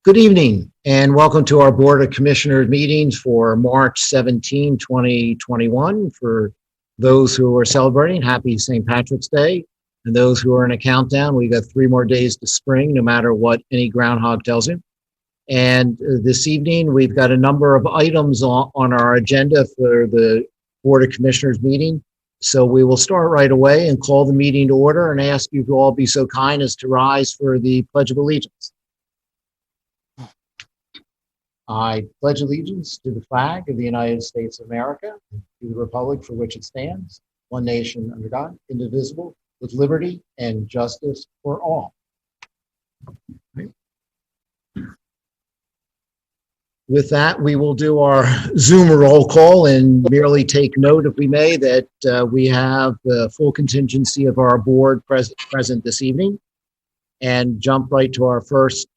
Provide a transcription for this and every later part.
Good evening and welcome to our Board of Commissioners meetings for March 17, 2021. For those who are celebrating, happy St. Patrick's Day. And those who are in a countdown, we've got 3 more days to spring, no matter what any groundhog tells you. And this evening, we've got a number of items on our agenda for the Board of Commissioners meeting. So we will start right away and call the meeting to order and ask you to all be so kind as to rise for the Pledge of Allegiance. I pledge allegiance to the flag of the United States of America, and to the republic for which it stands, one nation under God, indivisible, with liberty and justice for all. With that, we will do our Zoom roll call and merely take note, if we may, that we have the full contingency of our board present this evening, and jump right to our first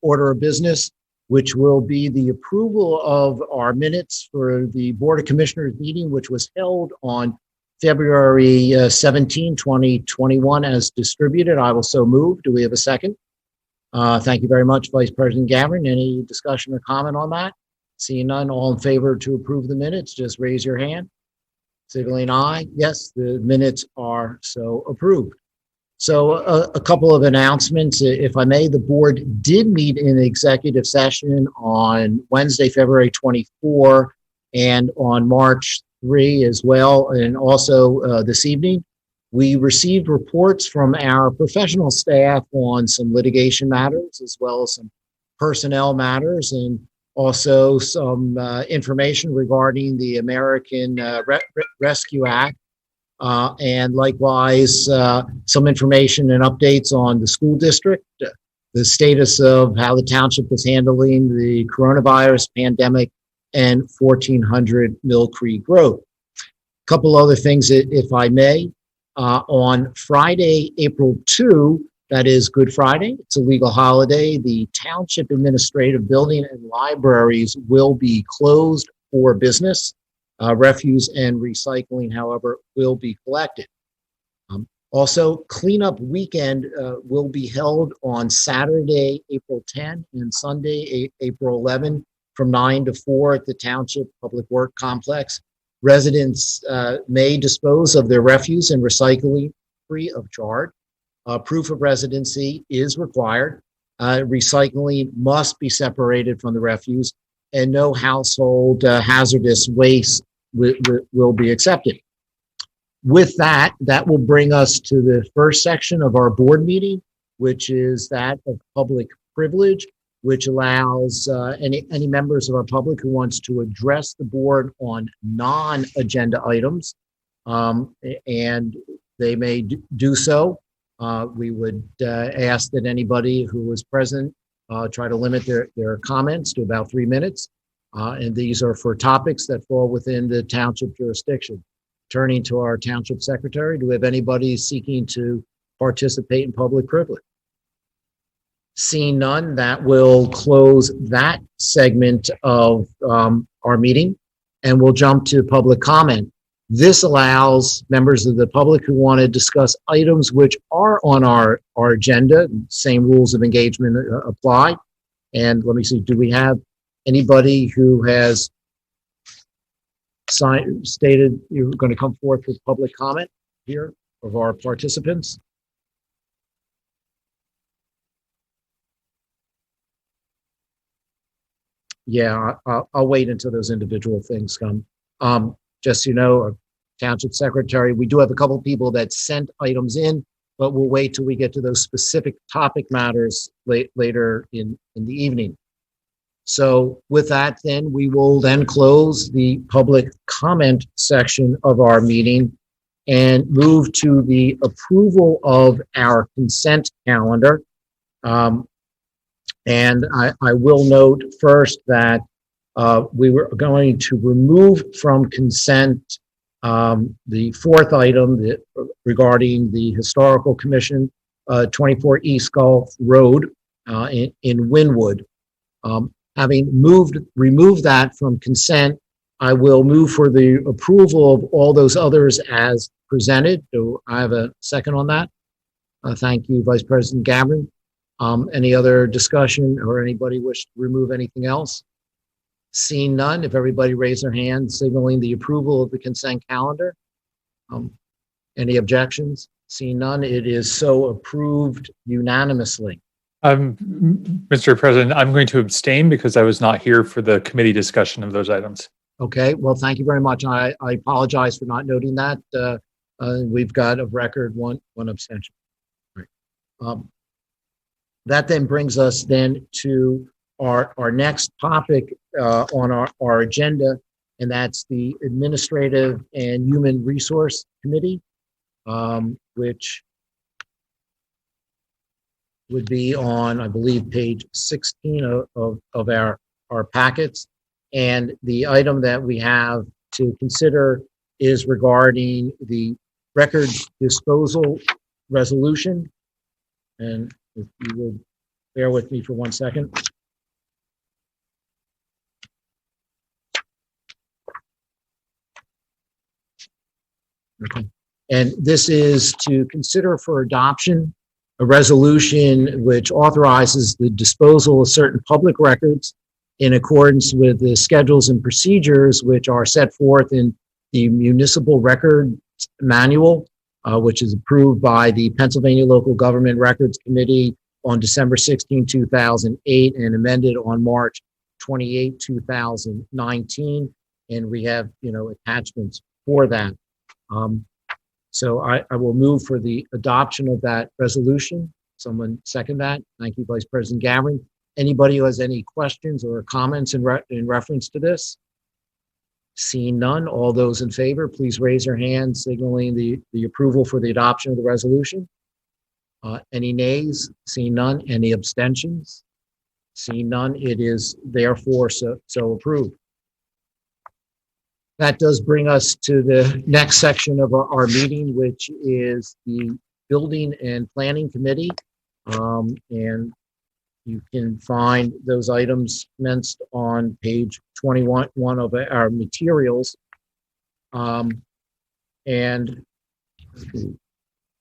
order of business, which will be the approval of our minutes for the Board of Commissioners meeting, which was held on February 17, 2021, as distributed. I will so move. Do we have a second? Thank you very much, Vice President Gavin. Any discussion or comment on that? Seeing none, all in favor to approve the minutes, just raise your hand. Signaling aye. Yes, the minutes are so approved. So a couple of announcements, if I may. The board did meet in executive session on Wednesday, February 24, and on March 3 as well, and also this evening. We received reports from our professional staff on some litigation matters, as well as some personnel matters, and also some information regarding the American Rescue Act. And likewise, some information and updates on the school district, the status of how the township is handling the coronavirus pandemic, and 1400 Mill Creek Road. A couple other things, if I may. On Friday, April 2, that is Good Friday, it's a legal holiday, the Township Administrative Building and Libraries will be closed for business. Refuse and recycling, however, will be collected. Also, cleanup weekend will be held on Saturday, April 10, and Sunday, April 11, from 9 to 4 at the Township Public Work Complex. Residents may dispose of their refuse and recycling free of charge. Proof of residency is required. Recycling must be separated from the refuse, and no household hazardous waste will be accepted. With that, that will bring us to the first section of our board meeting, which is that of public privilege, which allows any members of our public who wants to address the board on non-agenda items, and they may do so. We would ask that anybody who is present try to limit their comments to about 3 minutes. And these are for topics that fall within the township jurisdiction. Turning to our township secretary, do we have anybody seeking to participate in public privilege? Seeing none, that will close that segment of our meeting, and we'll jump to public comment. This allows members of the public who want to discuss items which are on our agenda. Same rules of engagement apply. And let me see, do we have anybody who has stated you're going to come forth with public comment here of our participants? Yeah, I'll wait until those individual things come. Just so you know, our township secretary, we do have a couple of people that sent items in, but we'll wait till we get to those specific topic matters later in the evening. So with that, then we will then close the public comment section of our meeting and move to the approval of our consent calendar. And I will note first that we were going to remove from consent the fourth item regarding the Historical Commission, 24 East Gulph Road in Wynwood. Having removed that from consent, I will move for the approval of all those others as presented. Do I have a second on that? Thank you, Vice President Gavin. Any other discussion or anybody wish to remove anything else? Seeing none, if everybody raise their hand signaling the approval of the consent calendar. Any objections? Seeing none, it is so approved unanimously. Mr. President, I'm going to abstain because I was not here for the committee discussion of those items. Okay, well, thank you very much. I apologize for not noting that. We've got a record one abstention. Right. That then brings us then to our next topic on our agenda, and that's the Administrative and Human Resource Committee, which would be on, I believe, page 16 of our packets. And the item that we have to consider is regarding the records disposal resolution. And if you would bear with me for 1 second. Okay. And this is to consider for adoption a resolution which authorizes the disposal of certain public records in accordance with the schedules and procedures which are set forth in the Municipal Records Manual, which is approved by the Pennsylvania Local Government Records Committee on December 16, 2008, and amended on March 28, 2019. And we have, attachments for that. So I will move for the adoption of that resolution. Someone second that. Thank you, Vice President Gavin. Anybody who has any questions or comments in reference to this? Seeing none, all those in favor, please raise your hand signaling the approval for the adoption of the resolution. Any nays? Seeing none. Any abstentions? Seeing none, it is therefore so approved. That does bring us to the next section of our meeting, which is the Building and Planning Committee. And you can find those items commenced on page 21 of our materials. And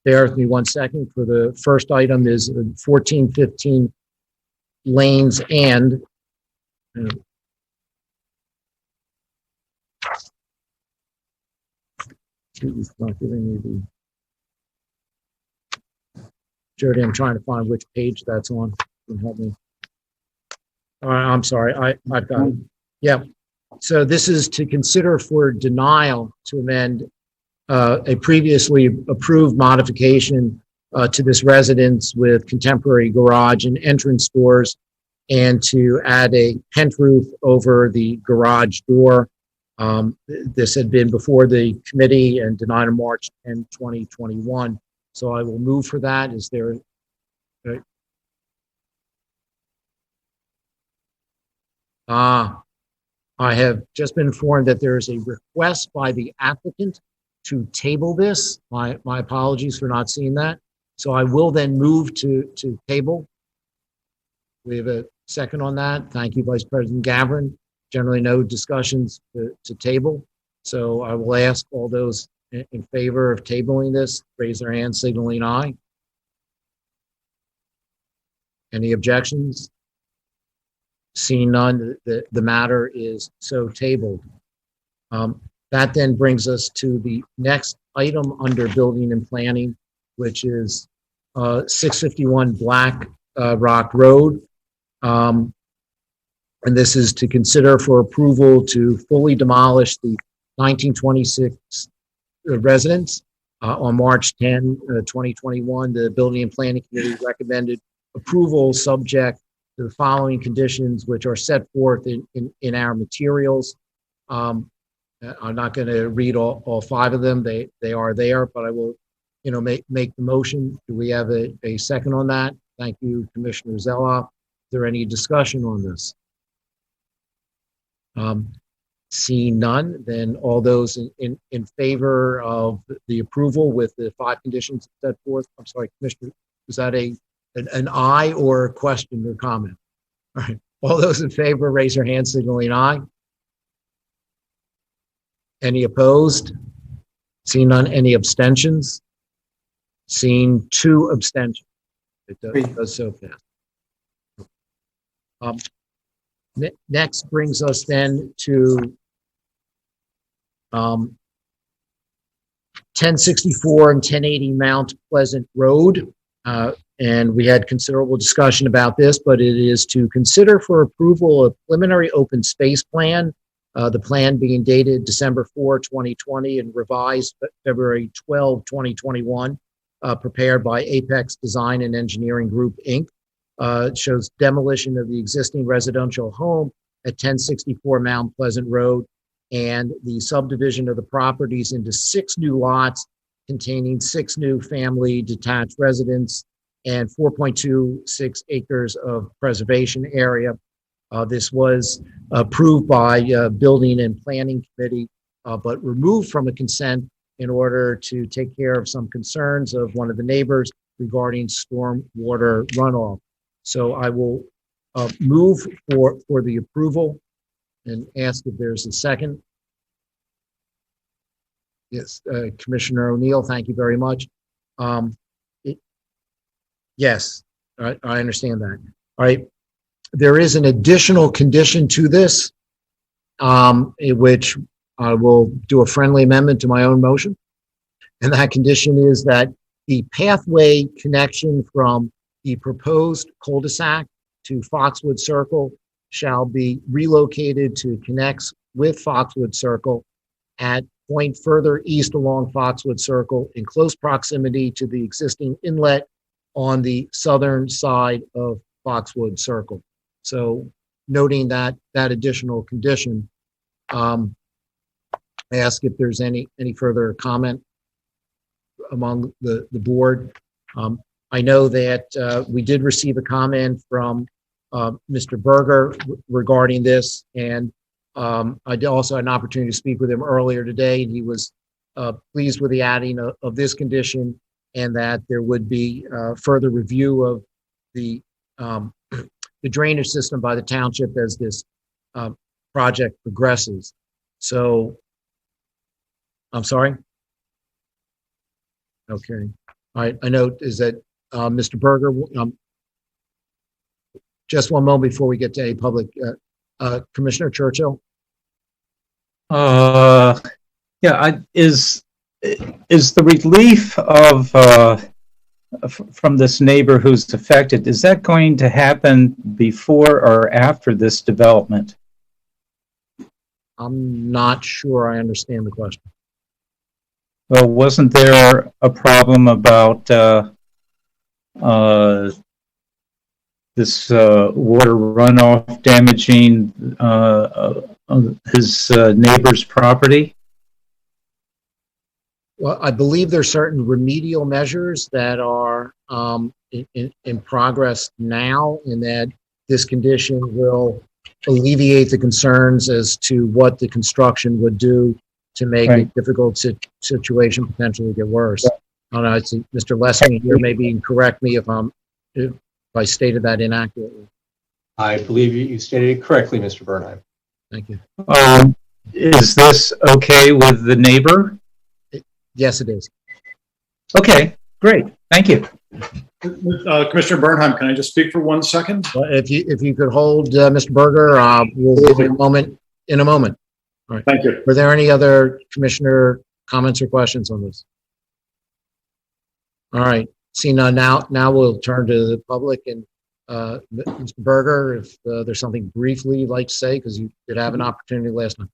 bear with me 1 second. For the first item is 1415 Lanes End. It's not giving me Jody, I'm trying to find which page that's on. Can help me. All right, I'm sorry. I've got it. Yeah. So this is to consider for denial to amend a previously approved modification to this residence with contemporary garage and entrance doors, and to add a pent roof over the garage door. This had been before the committee and denied on March 10, 2021. So I will move for that. Is there? I have just been informed that there is a request by the applicant to table this. My apologies for not seeing that. So I will then move to table. We have a second on that. Thank you, Vice President Gavin. Generally no discussions to table. So I will ask all those in favor of tabling this, raise their hand signaling aye. Any objections? Seeing none, the matter is so tabled. That then brings us to the next item under Building and Planning, which is 651 Black Rock Road. And this is to consider for approval to fully demolish the 1926 residence. On March 10, 2021, the Building and Planning Committee recommended approval subject to the following conditions, which are set forth in our materials. I'm not going to read all 5 of them. They are there, but I will, make the motion. Do we have a second on that? Thank you, Commissioner Zella. Is there any discussion on this? Seeing none, then all those in favor of the approval with the 5 conditions set forth. I'm sorry, Commissioner, was that an aye or a question or comment? All right, all those in favor, raise your hand signaling aye. Any opposed? Seeing none, any abstentions? Seeing 2 abstentions. It does so fast. Next brings us then to 1064 and 1080 Mount Pleasant Road. And we had considerable discussion about this, but it is to consider for approval a preliminary open space plan. The plan being dated December 4, 2020 and revised February 12, 2021, prepared by Apex Design and Engineering Group, Inc. It shows demolition of the existing residential home at 1064 Mount Pleasant Road and the subdivision of the properties into 6 new lots containing 6 new family detached residents and 4.26 acres of preservation area. This was approved by Building and Planning Committee, but removed from a consent in order to take care of some concerns of one of the neighbors regarding stormwater runoff. So I will move for the approval and ask if there's a second. Yes, Commissioner O'Neill, thank you very much. Yes, I understand that. All right. There is an additional condition to this, in which I will do a friendly amendment to my own motion. And that condition is that the pathway connection from the proposed cul-de-sac to Foxwood Circle shall be relocated to connect with Foxwood Circle at point further east along Foxwood Circle in close proximity to the existing inlet on the southern side of Foxwood Circle. So noting that additional condition, I ask if there's any further comment among the board. I know that we did receive a comment from Mr. Berger regarding this, and I also had an opportunity to speak with him earlier today, and he was pleased with the adding of this condition, and that there would be further review of the drainage system by the township as this project progresses. So, I'm sorry? Okay. All right, I note is that Mr. Berger, just one moment before we get to a public, Commissioner Churchill? Is the relief of from this neighbor who's affected, is that going to happen before or after this development? I'm not sure I understand the question. Well, wasn't there a problem about this water runoff damaging his neighbor's property? Well, I believe there's certain remedial measures that are in progress now, and that this condition will alleviate the concerns as to what the construction would do to make a difficult situation potentially get worse. I don't know, it's Mr. Lessing here, maybe correct me if I stated that inaccurately. I believe you stated it correctly, Mr. Bernheim. Thank you. Is this okay with the neighbor? Yes, it is. Okay, great. Thank you. Commissioner Bernheim, can I just speak for 1 second? If you could hold Mr. Berger, we'll give it a moment in a moment. All right. Thank you. Were there any other commissioner comments or questions on this? All right. See, now we'll turn to the public, and Mr. Berger, if there's something briefly you'd like to say, because you did have an opportunity last time.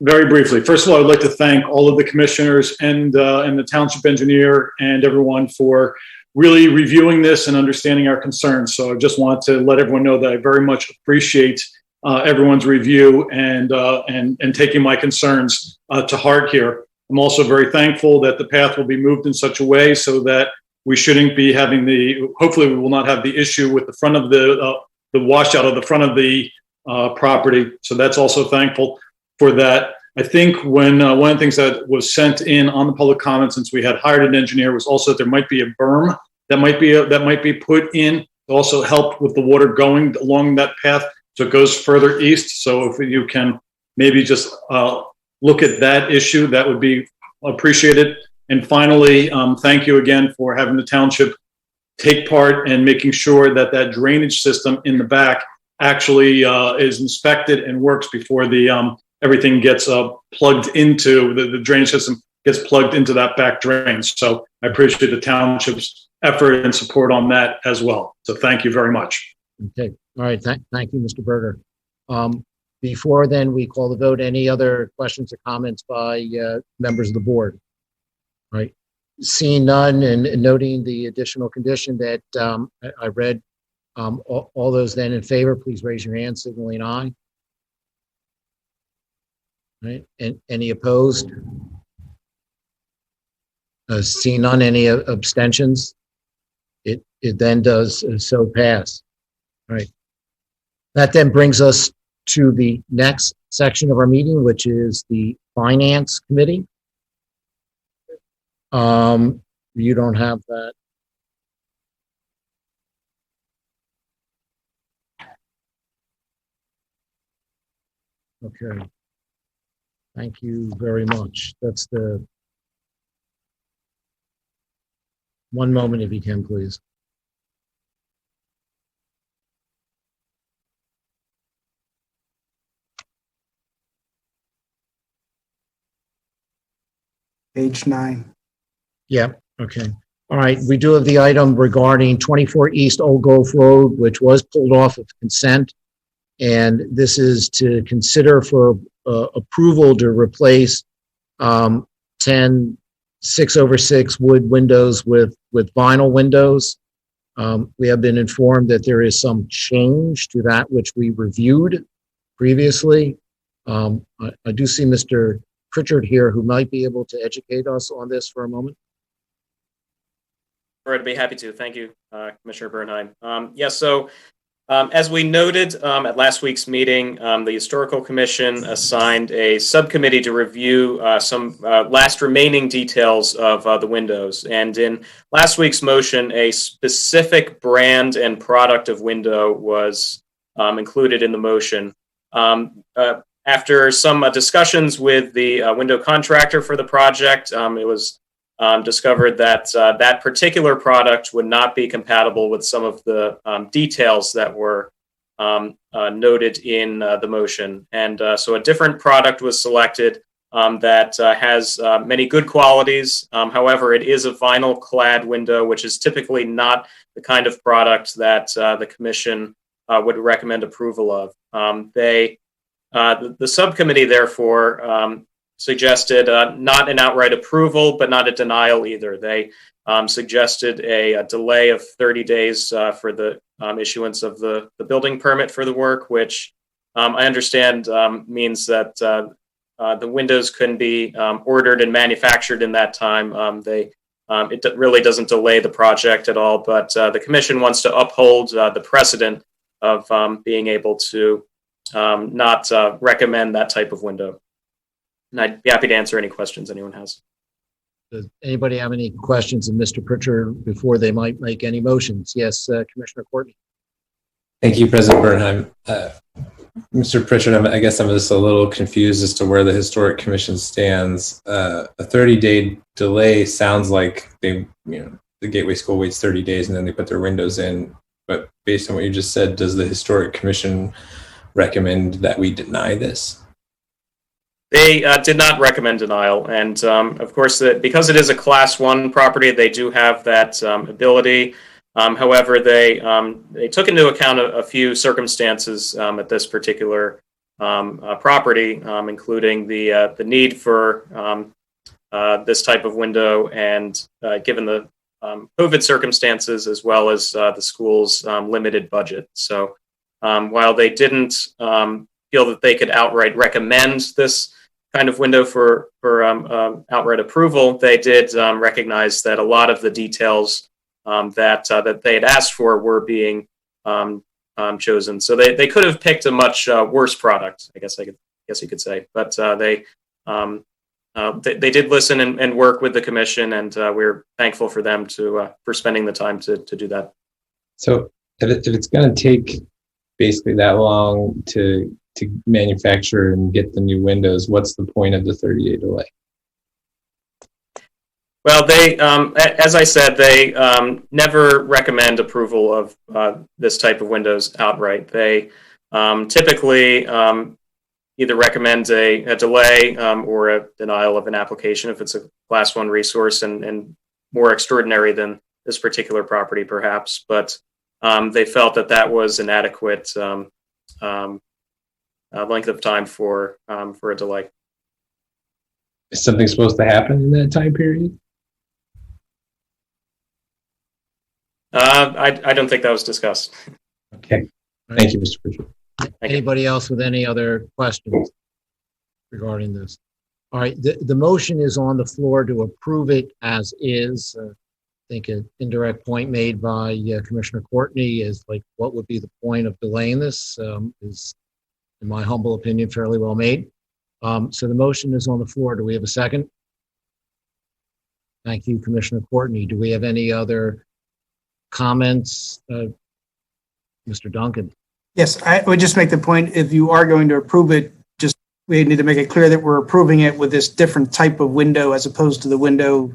Very briefly. First of all, I'd like to thank all of the commissioners and the township engineer and everyone for really reviewing this and understanding our concerns. So I just want to let everyone know that I very much appreciate everyone's review and taking my concerns to heart here. I'm also very thankful that the path will be moved in such a way so that we shouldn't be having hopefully we will not have the issue with the front of the washout of the front of the property. So that's also thankful for that. I think when one of the things that was sent in on the public comment, since we had hired an engineer, was also that there might be a berm that might be put in to also help with the water going along that path so it goes further east. So if you can maybe just look at that issue, that would be appreciated. And finally, thank you again for having the township take part and making sure that that drainage system in the back actually is inspected and works before the everything gets plugged into the drainage system gets plugged into that back drain. So I appreciate the township's effort and support on that as well. So thank you very much. Okay, all right, thank you, Mr. Berger. Before then, we call the vote. Any other questions or comments by members of the board? All right, seeing none and noting the additional condition that I read, all those then in favor, please raise your hand, signaling aye. All right, and any opposed? Seeing none, any abstentions? It then does so pass. All right. That then brings us to the next section of our meeting, which is the Finance Committee. You don't have that. Okay. Thank you very much. That's the one moment if you can, please. Page 9. Yeah, okay. All right, we do have the item regarding 24 East Old Gulph Road, which was pulled off of consent. And this is to consider for approval to replace 10 6/6 wood windows with vinyl windows. We have been informed that there is some change to that which we reviewed previously. I do see Mr. Pritchard here who might be able to educate us on this for a moment. All right, I'd be happy to. Thank you, Commissioner Bernheim. So as we noted at last week's meeting, the Historical Commission assigned a subcommittee to review some last remaining details of the windows. And in last week's motion, a specific brand and product of window was included in the motion. After some discussions with the window contractor for the project, it was discovered that that particular product would not be compatible with some of the details that were noted in the motion. And so a different product was selected that has many good qualities. However, it is a vinyl clad window, which is typically not the kind of product that the commission would recommend approval of. The subcommittee, therefore, suggested not an outright approval, but not a denial either. They suggested a delay of 30 days for the issuance of the building permit for the work, which I understand means that the windows can be ordered and manufactured in that time. It really doesn't delay the project at all, but the commission wants to uphold the precedent of being able to not recommend that type of window. And I'd be happy to answer any questions anyone has. Does anybody have any questions of Mr. Pritchard before they might make any motions? Yes, Commissioner Courtney. Thank you, President Bernheim. Mr. Pritchard, I guess I'm just a little confused as to where the Historic Commission stands. A 30-day delay sounds like the Gateway School waits 30 days and then they put their windows in. But based on what you just said, does the Historic Commission recommend that we deny this? They did not recommend denial, and of course, because it is a Class 1 property, they do have that ability. However, they took into account a few circumstances at this particular property, including the need for this type of window, and given the COVID circumstances, as well as the school's limited budget. So while they didn't feel that they could outright recommend this kind of window for outright approval, they did recognize that a lot of the details that they had asked for were being chosen. So they could have picked a much worse product, I guess you could say. But they did listen and work with the commission, and we're thankful for them for spending the time to do that. So if it's going to take basically that long to manufacture and get the new windows, what's the point of the 30-day delay? Well, as I said, they never recommend approval of this type of windows outright. They typically either recommend a delay or a denial of an application if it's a Class 1 resource and more extraordinary than this particular property, perhaps. But they felt that that was an adequate length of time for a delay. Is something supposed to happen in that time period? I don't think that was discussed. Okay. Thank you, Mr. Pritchard. Anybody else with any other questions regarding this? All right, the motion is on the floor to approve it as is. I think an indirect point made by Commissioner Courtney is like, what would be the point of delaying this is, in my humble opinion, fairly well made. So the motion is on the floor. Do we have a second? Thank you, Commissioner Courtney. Do we have any other comments? Mr. Duncan? Yes, I would just make the point, if you are going to approve it, just we need to make it clear that we're approving it with this different type of window as opposed to the window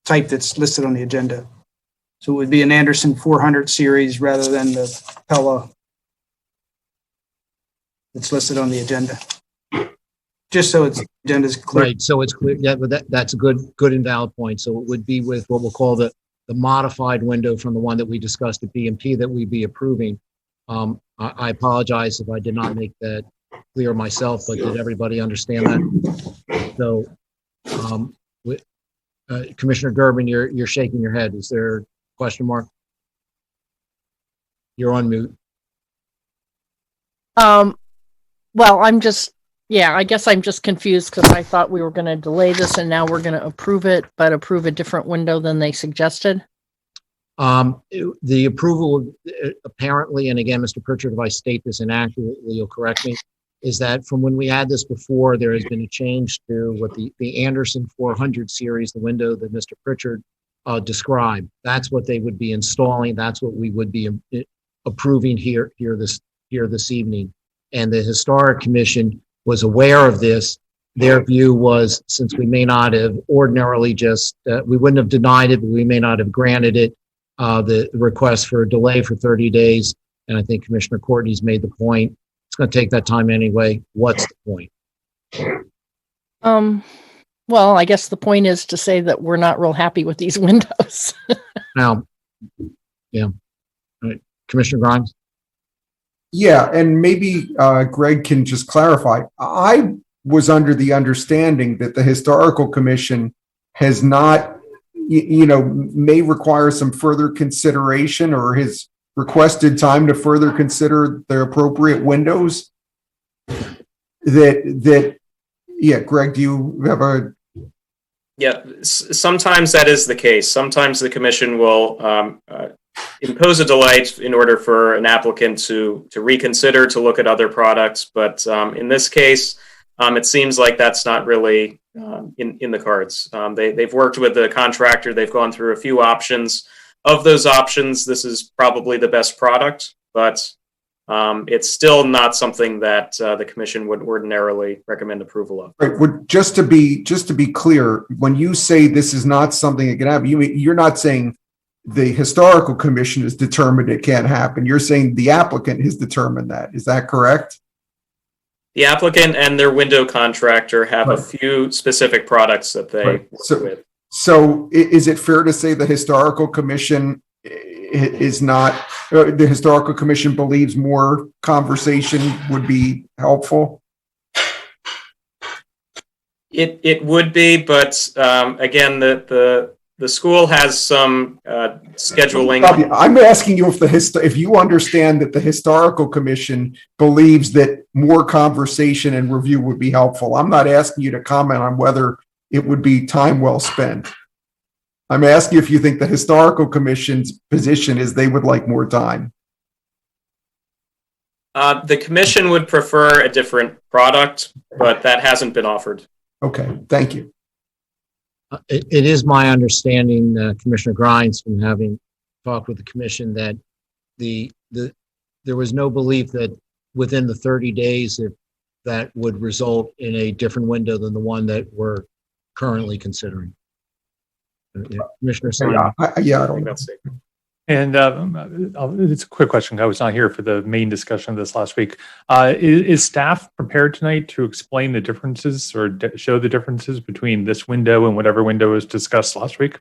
type that's listed on the agenda. So it would be an Anderson 400 series rather than the Pella that's listed on the agenda. Just so its agenda is clear. Right, so it's clear. Yeah, but that's a good and valid point. So it would be with what we'll call the modified window from the one that we discussed at B&P that we'd be approving. I apologize if I did not make that clear myself, but did everybody understand that? So, Commissioner Durbin, you're shaking your head. Is there a question mark? You're on mute. Well, I guess I'm just confused because I thought we were going to delay this and now we're going to approve it, but approve a different window than they suggested. The approval apparently, and again, Mr. Pritchard, if I state this inaccurately, you'll correct me, is that from when we had this before, there has been a change to what the Anderson 400 series, the window that Mr. Pritchard described. That's what they would be installing. That's what we would be approving here this evening. And the Historic Commission was aware of this. Their view was, since we may not have ordinarily we wouldn't have denied it, but we may not have granted it, the request for a delay for 30 days. And I think Commissioner Courtney's made the point. It's going to take that time anyway. What's the point? Well, I guess the point is to say that we're not real happy with these windows. Now, yeah. All right. Commissioner Grimes? Yeah, and maybe Greg can just clarify. I was under the understanding that the Historical Commission has not, may require some further consideration or has requested time to further consider the appropriate windows. Yeah, Greg, do you have a... Yeah, sometimes that is the case. Sometimes the commission will impose a delay in order for an applicant to reconsider, to look at other products. But in this case, it seems like that's not really in the cards. They've worked with the contractor. They've gone through a few options. Of those options, this is probably the best product, but it's still not something that the commission would ordinarily recommend approval of. Right. Well, just to be clear, when you say this is not something that can happen, you're not saying the Historical Commission has determined it can't happen. You're saying the applicant has determined that. Is that correct? The applicant and their window contractor have a few specific products that they work with. So is it fair to say the Historical Commission is not, the Historical Commission believes more conversation would be helpful? It would be, but again, the school has some scheduling. I'm asking you if you understand that the Historical Commission believes that more conversation and review would be helpful. I'm not asking you to comment on whether it would be time well spent. I'm asking if you think the Historical Commission's position is they would like more time. The commission would prefer a different product, but that hasn't been offered. Okay, thank you. It is my understanding, Commissioner Grimes, from having talked with the commission, that there was no belief that within the 30 days, if that would result in a different window than the one that we're currently considering. Commissioner Simon. Yeah, I don't know. And it's a quick question. I was not here for the main discussion of this last week. Is staff prepared tonight to explain the differences or show the differences between this window and whatever window was discussed last week?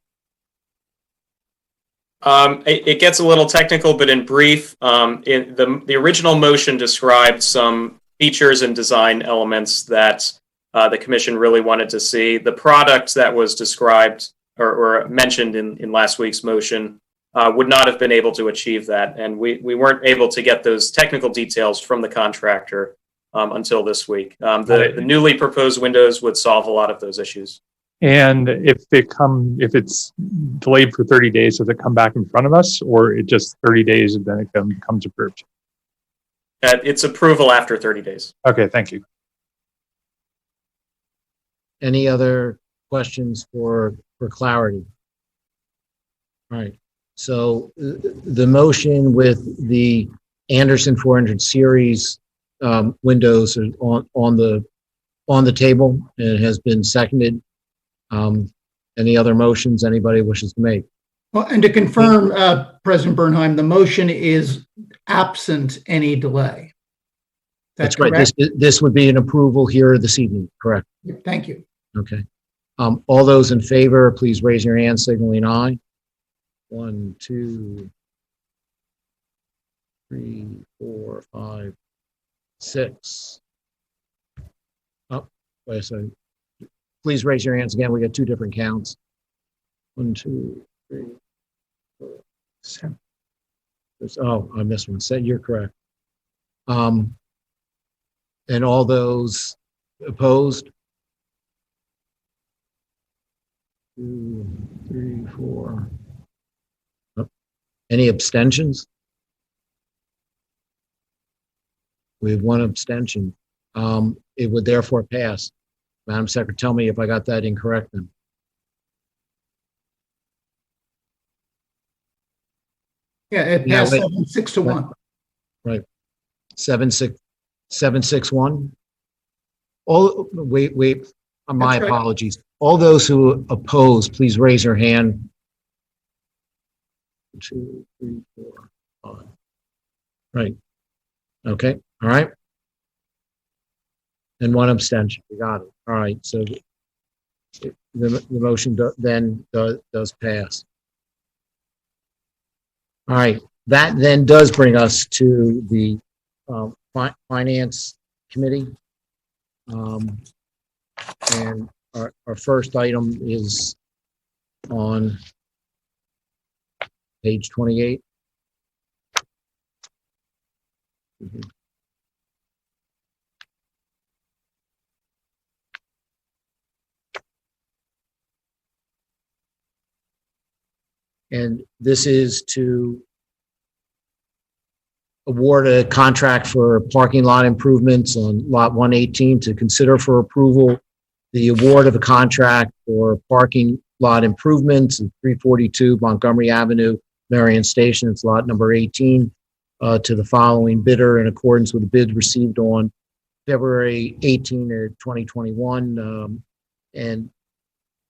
It gets a little technical, but in brief, the original motion described some features and design elements that the commission really wanted to see. The product that was described or mentioned in last week's motion would not have been able to achieve that, and we weren't able to get those technical details from the contractor until this week. The newly proposed windows would solve a lot of those issues. And if it's delayed for 30 days, does it come back in front of us, or it just 30 days and then it becomes approved? It's approval after 30 days. Okay, thank you. Any other questions for clarity? All right. So the motion with the Anderson 400 series windows are on the table, and it has been seconded. Any other motions anybody wishes to make? Well, and to confirm, President Bernheim, the motion is absent any delay. That's right. This would be an approval here this evening, correct? Thank you. Okay. All those in favor, please raise your hand, signaling aye. 1, 2, 3, 4, 5, 6. Oh, wait a second. Please raise your hands again. We got two different counts. 1, 2, 3, 4, 7. Oh, I missed one. You're correct. And all those opposed? 2, 3, 4. Oh. Any abstentions? We have one abstention. It would therefore pass. Madam Secretary, tell me if I got that incorrect then. Yeah, it passed 7-6 to 1. Right. 7-6-1. All wait. My apologies. All those who oppose, please raise your hand. 2, 3, 4, 5. Right. Okay. All right. And one abstention. We got it. All right. So the motion does pass. All right. That then does bring us to the Finance Committee. And our first item is on page 28. And this is to award a contract for parking lot improvements on lot 118, to consider for approval the award of a contract for parking lot improvements at 342 Montgomery Avenue, Marion Station. It's lot number 18, to the following bidder in accordance with the bid received on February 18 of 2021. And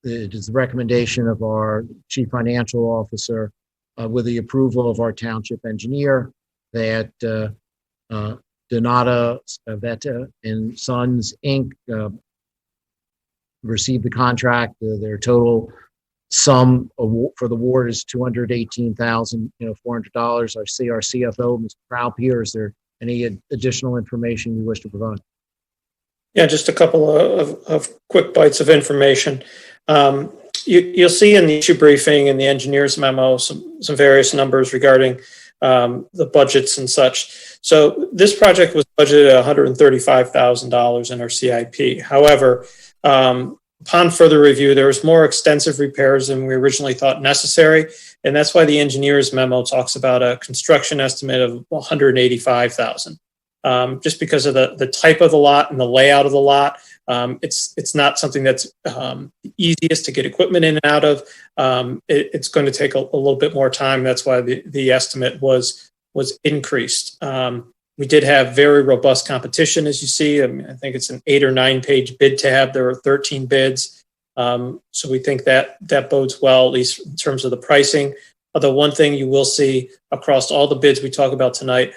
it is the recommendation of our Chief Financial Officer, with the approval of our Township Engineer, that Donata Vetta and Sons, Inc. Received the contract. Their total sum for the award is $218,400. I see our CFO, Mr. Kraup, here. Is there any additional information you wish to provide? Yeah, just a couple of quick bites of information. You'll see in the issue briefing and the engineer's memo some various numbers regarding the budgets and such. So this project was budgeted at $135,000 in our CIP. However, upon further review, there was more extensive repairs than we originally thought necessary, and that's why the engineer's memo talks about a construction estimate of $185,000. Just because of the type of the lot and the layout of the lot, it's not something that's the easiest to get equipment in and out of. It's going to take a little bit more time. That's why the estimate was increased. We did have very robust competition, as you see. I mean, I think it's an 8 or 9 page bid tab. There were 13 bids. So we think that bodes well, at least in terms of the pricing. Although one thing you will see across all the bids we talk about tonight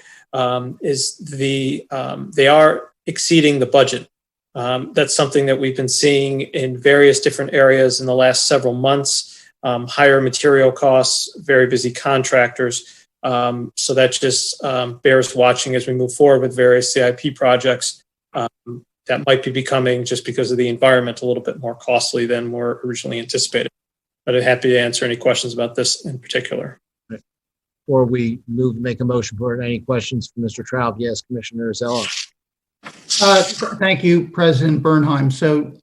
is they are exceeding the budget. That's something that we've been seeing in various different areas in the last several months. Higher material costs, very busy contractors. So that just bears watching as we move forward with various CIP projects that might be becoming, just because of the environment, a little bit more costly than were originally anticipated. But I'm happy to answer any questions about this in particular. Before we make a motion for it, any questions from Mr. Traub? Yes, Commissioner Zeller. Thank you, President Bernheim. So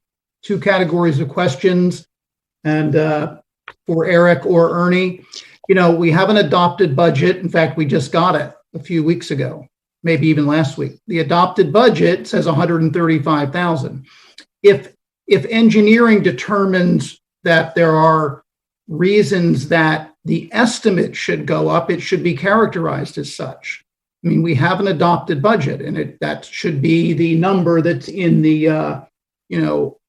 2 categories of questions, and for Eric or Ernie. We have an adopted budget. In fact, we just got it a few weeks ago, maybe even last week. The adopted budget says $135,000. If engineering determines that there are reasons that the estimate should go up, it should be characterized as such. I mean, we have an adopted budget, and that should be the number that's in the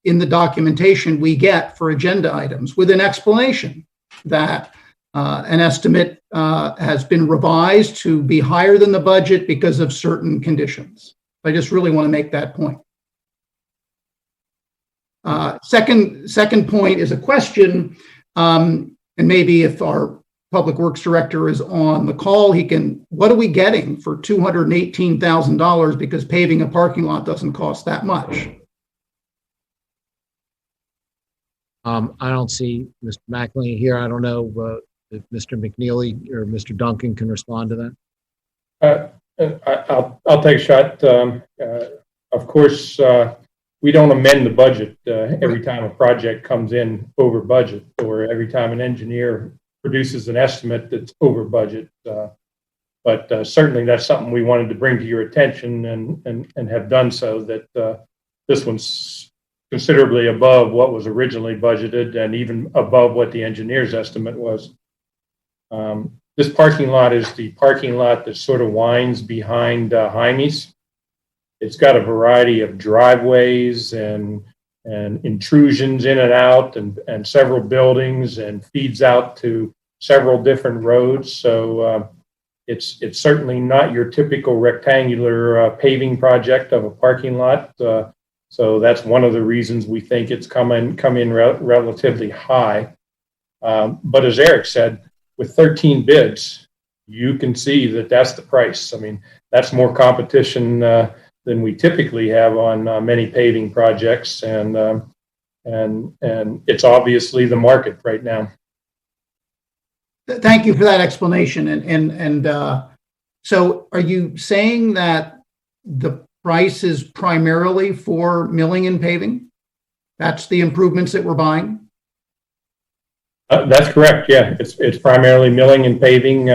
in the documentation we get for agenda items, with an explanation that an estimate has been revised to be higher than the budget because of certain conditions. I just really want to make that point. Second point is a question, and maybe if our Public Works Director is on the call, what are we getting for $218,000 because paving a parking lot doesn't cost that much? I don't see Mr. McLean here. I don't know if Mr. McNeely or Mr. Duncan can respond to that. I'll take a shot. Of course, we don't amend the budget every time a project comes in over budget, or every time an engineer produces an estimate that's over budget. But certainly that's something we wanted to bring to your attention and have done so, that this one's considerably above what was originally budgeted and even above what the engineer's estimate was. This parking lot is the parking lot that sort of winds behind Jaime's. It's got a variety of driveways and intrusions in and out, and several buildings, and feeds out to several different roads. So it's certainly not your typical rectangular paving project of a parking lot. So that's one of the reasons we think it's come in relatively high. But as Eric said, with 13 bids, you can see that that's the price. I mean, that's more competition than we typically have on many paving projects, and it's obviously the market right now. Thank you for that explanation. And so, are you saying that the price is primarily for milling and paving? That's the improvements that we're buying? That's correct. Yeah, it's primarily milling and paving.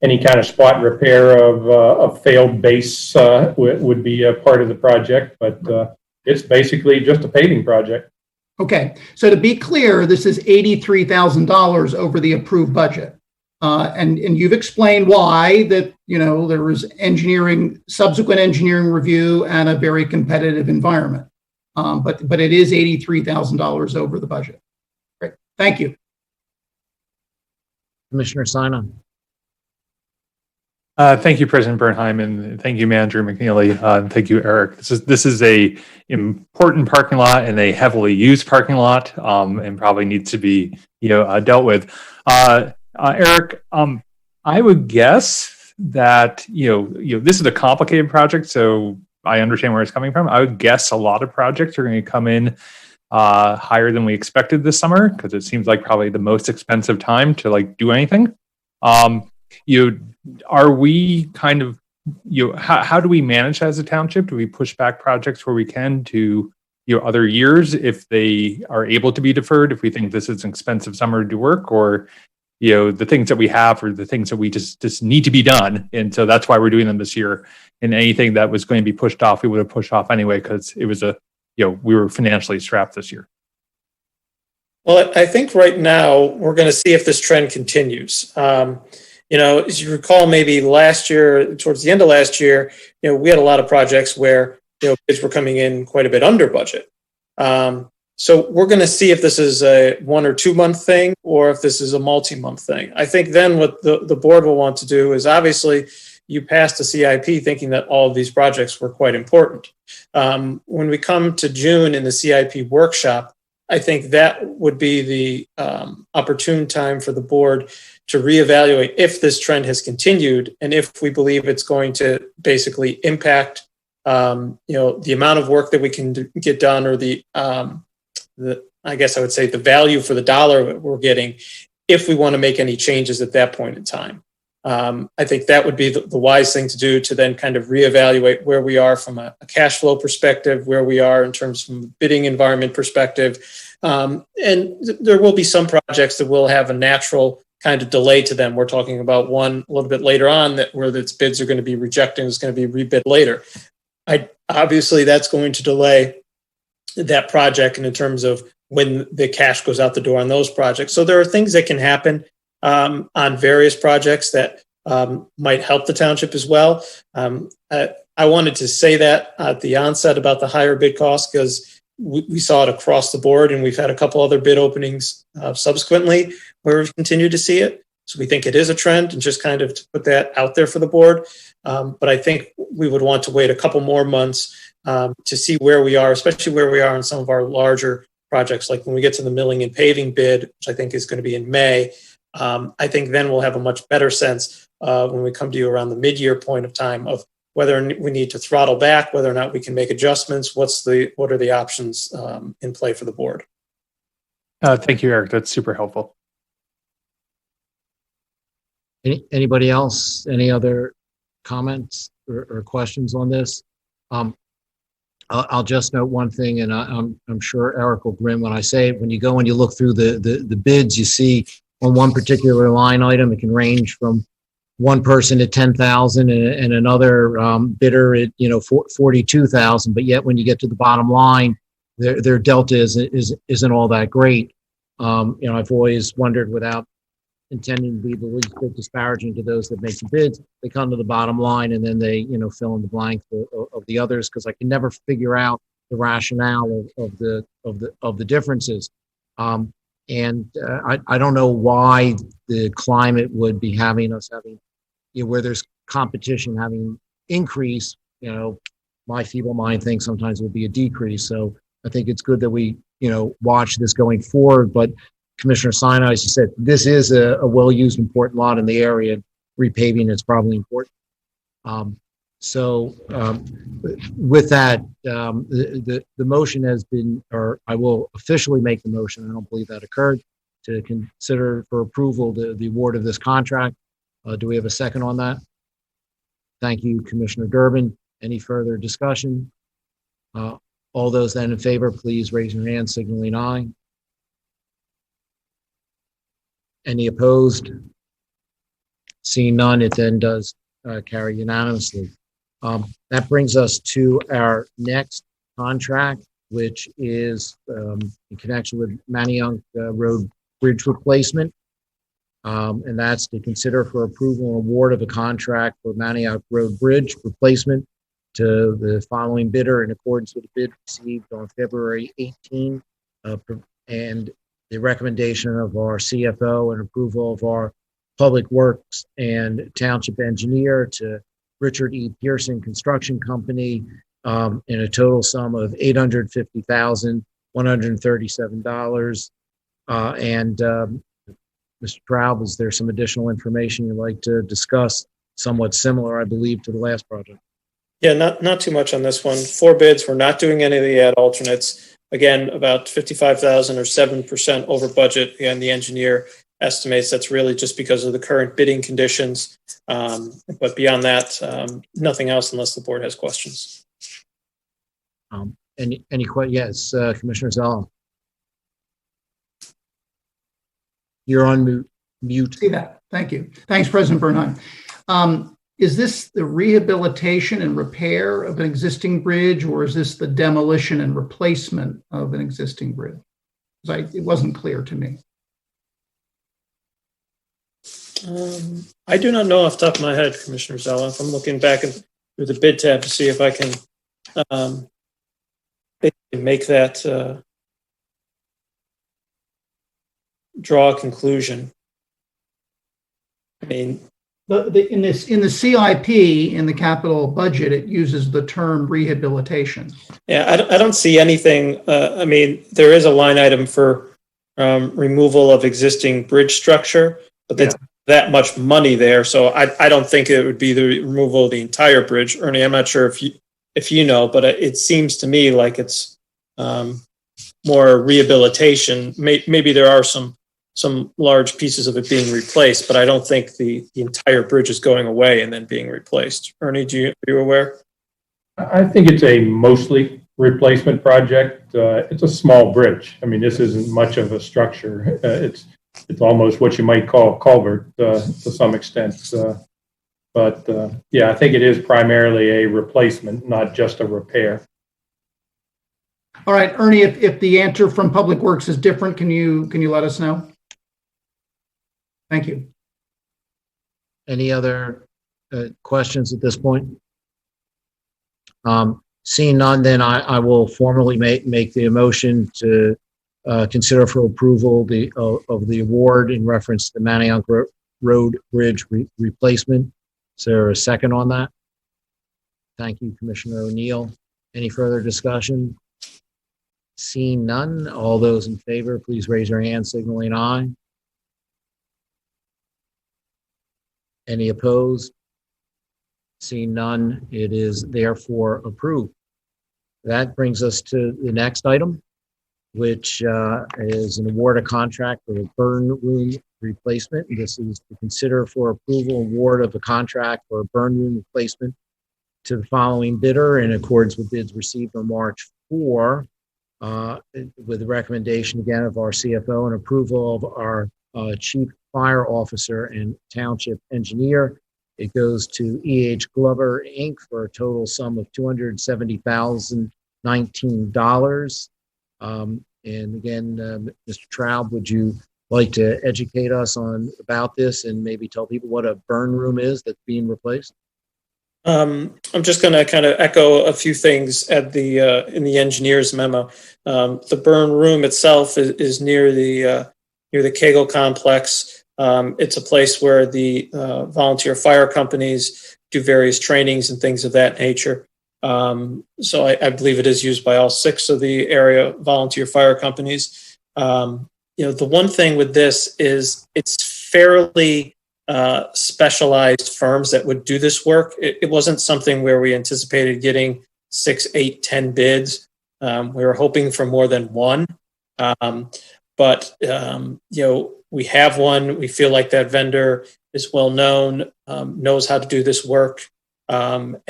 Any kind of spot repair of failed base would be a part of the project, but it's basically just a paving project. Okay, so to be clear, this is $83,000 over the approved budget, and you've explained why, that there was subsequent engineering review, and a very competitive environment, but it is $83,000 over the budget. Great, thank you. Commissioner Sinon. Thank you, President Bernheim, and thank you, Manager McNeely. And thank you, Eric. This is a important parking lot and a heavily used parking lot, and probably needs to be dealt with. Eric, I would guess that this is a complicated project, so I understand where it's coming from. I would guess a lot of projects are going to come in higher than we expected this summer, because it seems like probably the most expensive time to do anything. Are we kind of, how do we manage as a township? Do we push back projects where we can to other years if they are able to be deferred, if we think this is an expensive summer to do work, or the things that we have are the things that we just need to be done, and so that's why we're doing them this year. And anything that was going to be pushed off, we would have pushed off anyway, because it was we were financially strapped this year. Well, I think right now we're going to see if this trend continues. As you recall, maybe last year, towards the end of last year, we had a lot of projects where bids were coming in quite a bit under budget. So we're going to see if this is a 1 or 2 month thing or if this is a multi-month thing. I think then what the board will want to do is, obviously you passed a CIP thinking that all of these projects were quite important. When we come to June in the CIP workshop, I think that would be the opportune time for the board to reevaluate if this trend has continued and if we believe it's going to basically impact the amount of work that we can get done, or the I guess I would say the value for the dollar that we're getting, if we want to make any changes at that point in time. I think that would be the wise thing to do, to then kind of reevaluate where we are from a cash flow perspective, where we are in terms from a bidding environment perspective. And there will be some projects that will have a natural kind of delay to them. We're talking about one a little bit later on where its bids are going to be rejected and it's going to be rebid later. Obviously, that's going to delay that project, and in terms of when the cash goes out the door on those projects. So there are things that can happen on various projects that might help the township as well. I wanted to say that at the onset about the higher bid costs, because we saw it across the board, and we've had a couple other bid openings subsequently where we've continued to see it. So we think it is a trend, and just kind of to put that out there for the board. But I think we would want to wait a couple more months to see where we are, especially where we are in some of our larger projects, like when we get to the milling and paving bid, which I think is going to be in May. I think then we'll have a much better sense when we come to you around the mid-year point of time of whether we need to throttle back, whether or not we can make adjustments. What are the options in play for the board? Thank you, Eric. That's super helpful. Anybody else? Any other comments or questions on this? I'll just note one thing, and I'm sure Eric will grin when I say it. When you go and you look through the bids, you see on one particular line item, it can range from one person at 10,000 and another bidder at 42,000. But yet, when you get to the bottom line, their delta isn't all that great. I've always wondered, without intending to be the least bit disparaging to those that make the bids, they come to the bottom line and then they fill in the blank of the others, because I can never figure out the rationale of the differences. And I don't know why the climate would be having where there's competition having increase. My feeble mind thinks sometimes it will be a decrease. So I think it's good that we watch this going forward. But Commissioner Sinai, as you said, this is a well-used, important lot in the area. Repaving is probably important. With that, the motion has been, or I will officially make the motion, I don't believe that occurred, to consider for approval the award of this contract. Do we have a second on that? Thank you, Commissioner Durbin. Any further discussion? All those then in favor, please raise your hand, signaling aye. Any opposed? Seeing none, it then does carry unanimously. That brings us to our next contract, which is in connection with Manayunk Road Bridge replacement. And that's to consider for approval and award of a contract for Manayunk Road Bridge replacement to the following bidder in accordance with the bid received on February 18, and the recommendation of our CFO and approval of our Public Works and Township Engineer to Richard E. Pearson Construction Company in a total sum of $850,137. Mr. Traub, is there some additional information you'd like to discuss? Somewhat similar, I believe, to the last project. Yeah, not too much on this one. 4 bids. We're not doing any of the ad alternates. Again, about $55,000 or 7% over budget. Again, the engineer estimates that's really just because of the current bidding conditions. But beyond that, nothing else unless the board has questions. Any questions? Yes, Commissioner Zella. You're on mute. See that. Thank you. Thanks, President Bernheim. Is this the rehabilitation and repair of an existing bridge, or is this the demolition and replacement of an existing bridge? It wasn't clear to me. I do not know off the top of my head, Commissioner Zella. If I'm looking back through the bid tab to see if I can make that draw a conclusion. I mean, In the CIP, in the capital budget, it uses the term rehabilitation. yeah, I don't see anything. I mean, there is a line item for removal of existing bridge structure, but that's that much money there. So I don't think it would be the removal of the entire bridge. Ernie, I'm not sure if you know, but it seems to me like it's more rehabilitation. Maybe there are some large pieces of it being replaced, but I don't think the entire bridge is going away and then being replaced. Ernie, are you aware? I think it's a mostly replacement project. It's a small bridge. I mean, this isn't much of a structure. It's almost what you might call a culvert to some extent. But yeah, I think it is primarily a replacement, not just a repair. All right, Ernie, if the answer from Public Works is different, can you let us know? Thank you. Any other questions at this point? Seeing none, then I will formally make the motion to consider for approval of the award in reference to the Manayunk Road Bridge replacement. Is there a second on that? Thank you, Commissioner O'Neill. Any further discussion? Seeing none, all those in favor, please raise your hand, signaling aye. Any opposed? Seeing none, it is therefore approved. That brings us to the next item, which is an award of contract for the burn room replacement. This is to consider for approval award of a contract for a burn room replacement to the following bidder in accordance with bids received on March 4, with the recommendation again of our CFO and approval of our Chief Fire Officer and Township Engineer. It goes to E.H. Glover, Inc. for a total sum of $270,019. And again, Mr. Traub, would you like to educate us about this and maybe tell people what a burn room is that's being replaced? I'm just going to kind of echo a few things at in the engineer's memo. The burn room itself is near the Kegel complex. It's a place where the volunteer fire companies do various trainings and things of that nature. So I believe it is used by all 6 of the area volunteer fire companies. The one thing with this is it's fairly specialized firms that would do this work. It wasn't something where we anticipated getting 6, 8, 10 bids. We were hoping for more than one. But we have one. We feel like that vendor is well known, knows how to do this work. And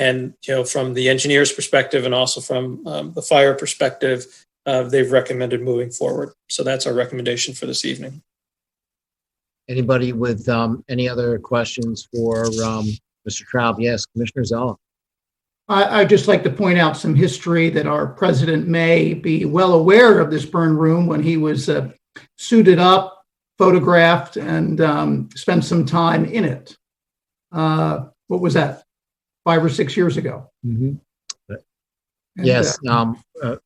from the engineer's perspective and also from the fire perspective, they've recommended moving forward. So that's our recommendation for this evening. Anybody with any other questions for Mr. Traub? Yes, Commissioner Zella. I'd just like to point out some history that our president may be well aware of this burn room when he was suited up, photographed, and spent some time in it. What was that? 5 or 6 years ago. Mm-hmm. Yes.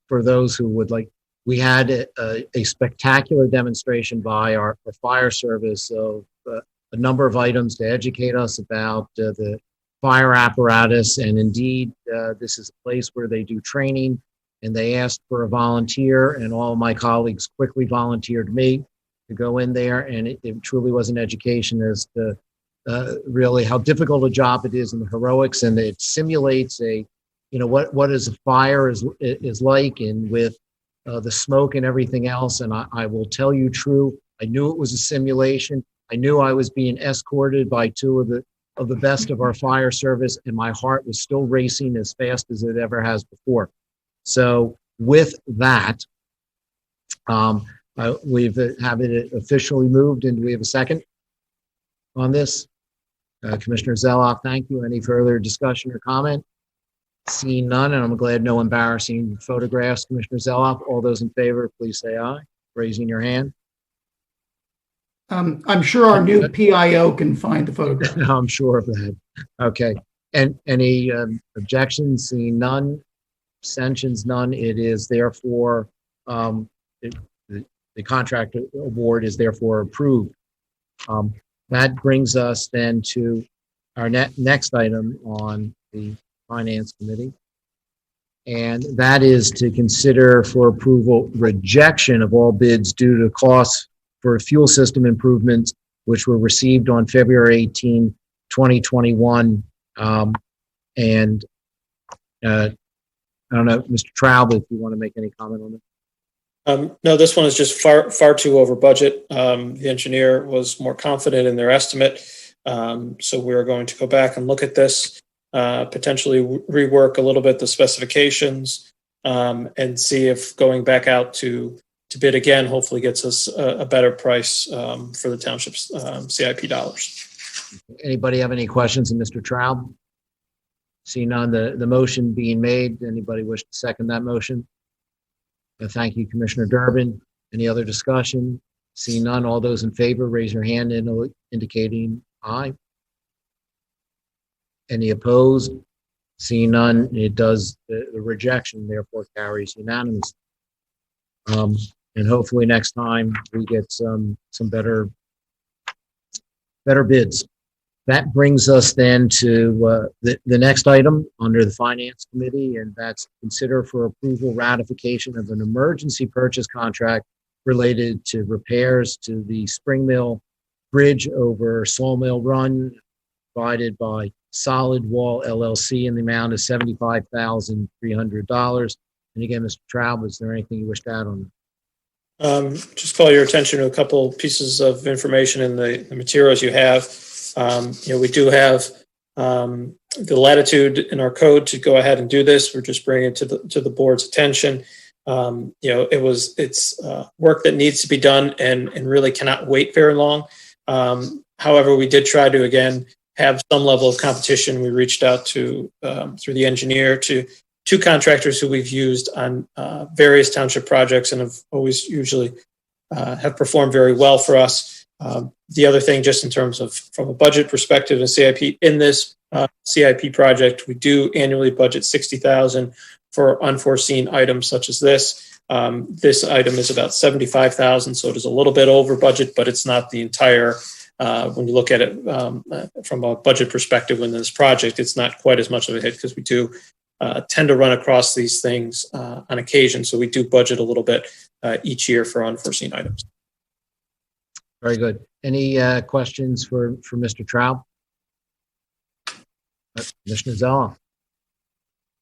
For those who would like, we had a spectacular demonstration by our fire service of a number of items to educate us about the fire apparatus. And indeed, this is a place where they do training, and they asked for a volunteer, and all of my colleagues quickly volunteered me to go in there. And it truly was an education as to really how difficult a job it is and the heroics. And it simulates what is a fire is like, and with the smoke and everything else. And I will tell you true, I knew it was a simulation. I knew I was being escorted by 2 of the best of our fire service, and my heart was still racing as fast as it ever has before. So with that, we've have it officially moved, and do we have a second on this? Commissioner Zeloff, thank you. Any further discussion or comment? Seeing none, and I'm glad no embarrassing photographs. Commissioner Zeloff, all those in favor, please say aye, raising your hand. I'm sure our new PIO can find the photograph. I'm sure of that. Okay. And any objections? Seeing none, abstentions, none. It is therefore the contract award is therefore approved. That brings us then to our next item on the Finance Committee. And that is to consider for approval rejection of all bids due to costs for fuel system improvements, which were received on February 18, 2021. I don't know, Mr. Traub, if you want to make any comment on it. No, this one is just far too over budget. The engineer was more confident in their estimate. So we're going to go back and look at this, potentially rework a little bit the specifications, and see if going back out to bid again hopefully gets us a better price for the township's CIP dollars. Anybody have any questions of Mr. Traub? Seeing none, the motion being made, anybody wish to second that motion? Thank you, Commissioner Durbin. Any other discussion? Seeing none, all those in favor, raise your hand indicating aye. Any opposed? Seeing none, it does, the rejection therefore carries unanimously. And hopefully next time we get some better bids. That brings us then to the next item under the Finance Committee, and that's consider for approval ratification of an emergency purchase contract related to repairs to the Spring Mill Bridge over Sawmill Run, provided by Solid Wall LLC in the amount of $75,300. And again, Mr. Traub, is there anything you wish to add on that? Just call your attention to a couple pieces of information in the materials you have. We do have the latitude in our code to go ahead and do this. We're just bringing it to the board's attention. It's work that needs to be done and really cannot wait very long. However, we did try to, again, have some level of competition. We reached out to, through the engineer, to two contractors who we've used on various township projects and have always usually have performed very well for us. The other thing, just in terms of from a budget perspective and CIP, in this CIP project, we do annually budget $60,000 for unforeseen items such as this. This item is about $75,000, so it is a little bit over budget, but it's not the entire. When you look at it from a budget perspective within this project, it's not quite as much of a hit because we do tend to run across these things on occasion. So we do budget a little bit each year for unforeseen items. Very good. Any questions for Mr. Traub? Commissioner Zella.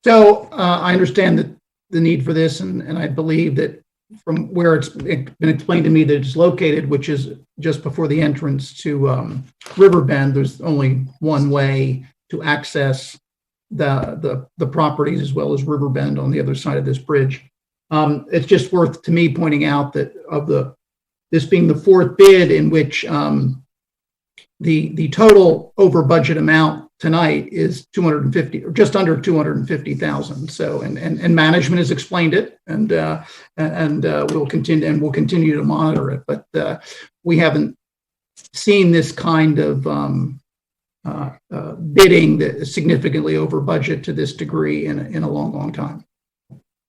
So I understand that the need for this, and I believe that from where it's been explained to me that it's located, which is just before the entrance to Riverbend, there's only one way to access the properties as well as Riverbend on the other side of this bridge. It's just worth to me pointing out that this being the fourth bid in which the total over budget amount tonight is 250 or just under 250,000. So and management has explained it, and we'll continue to monitor it. But we haven't seen this kind of bidding that is significantly over budget to this degree in a long time.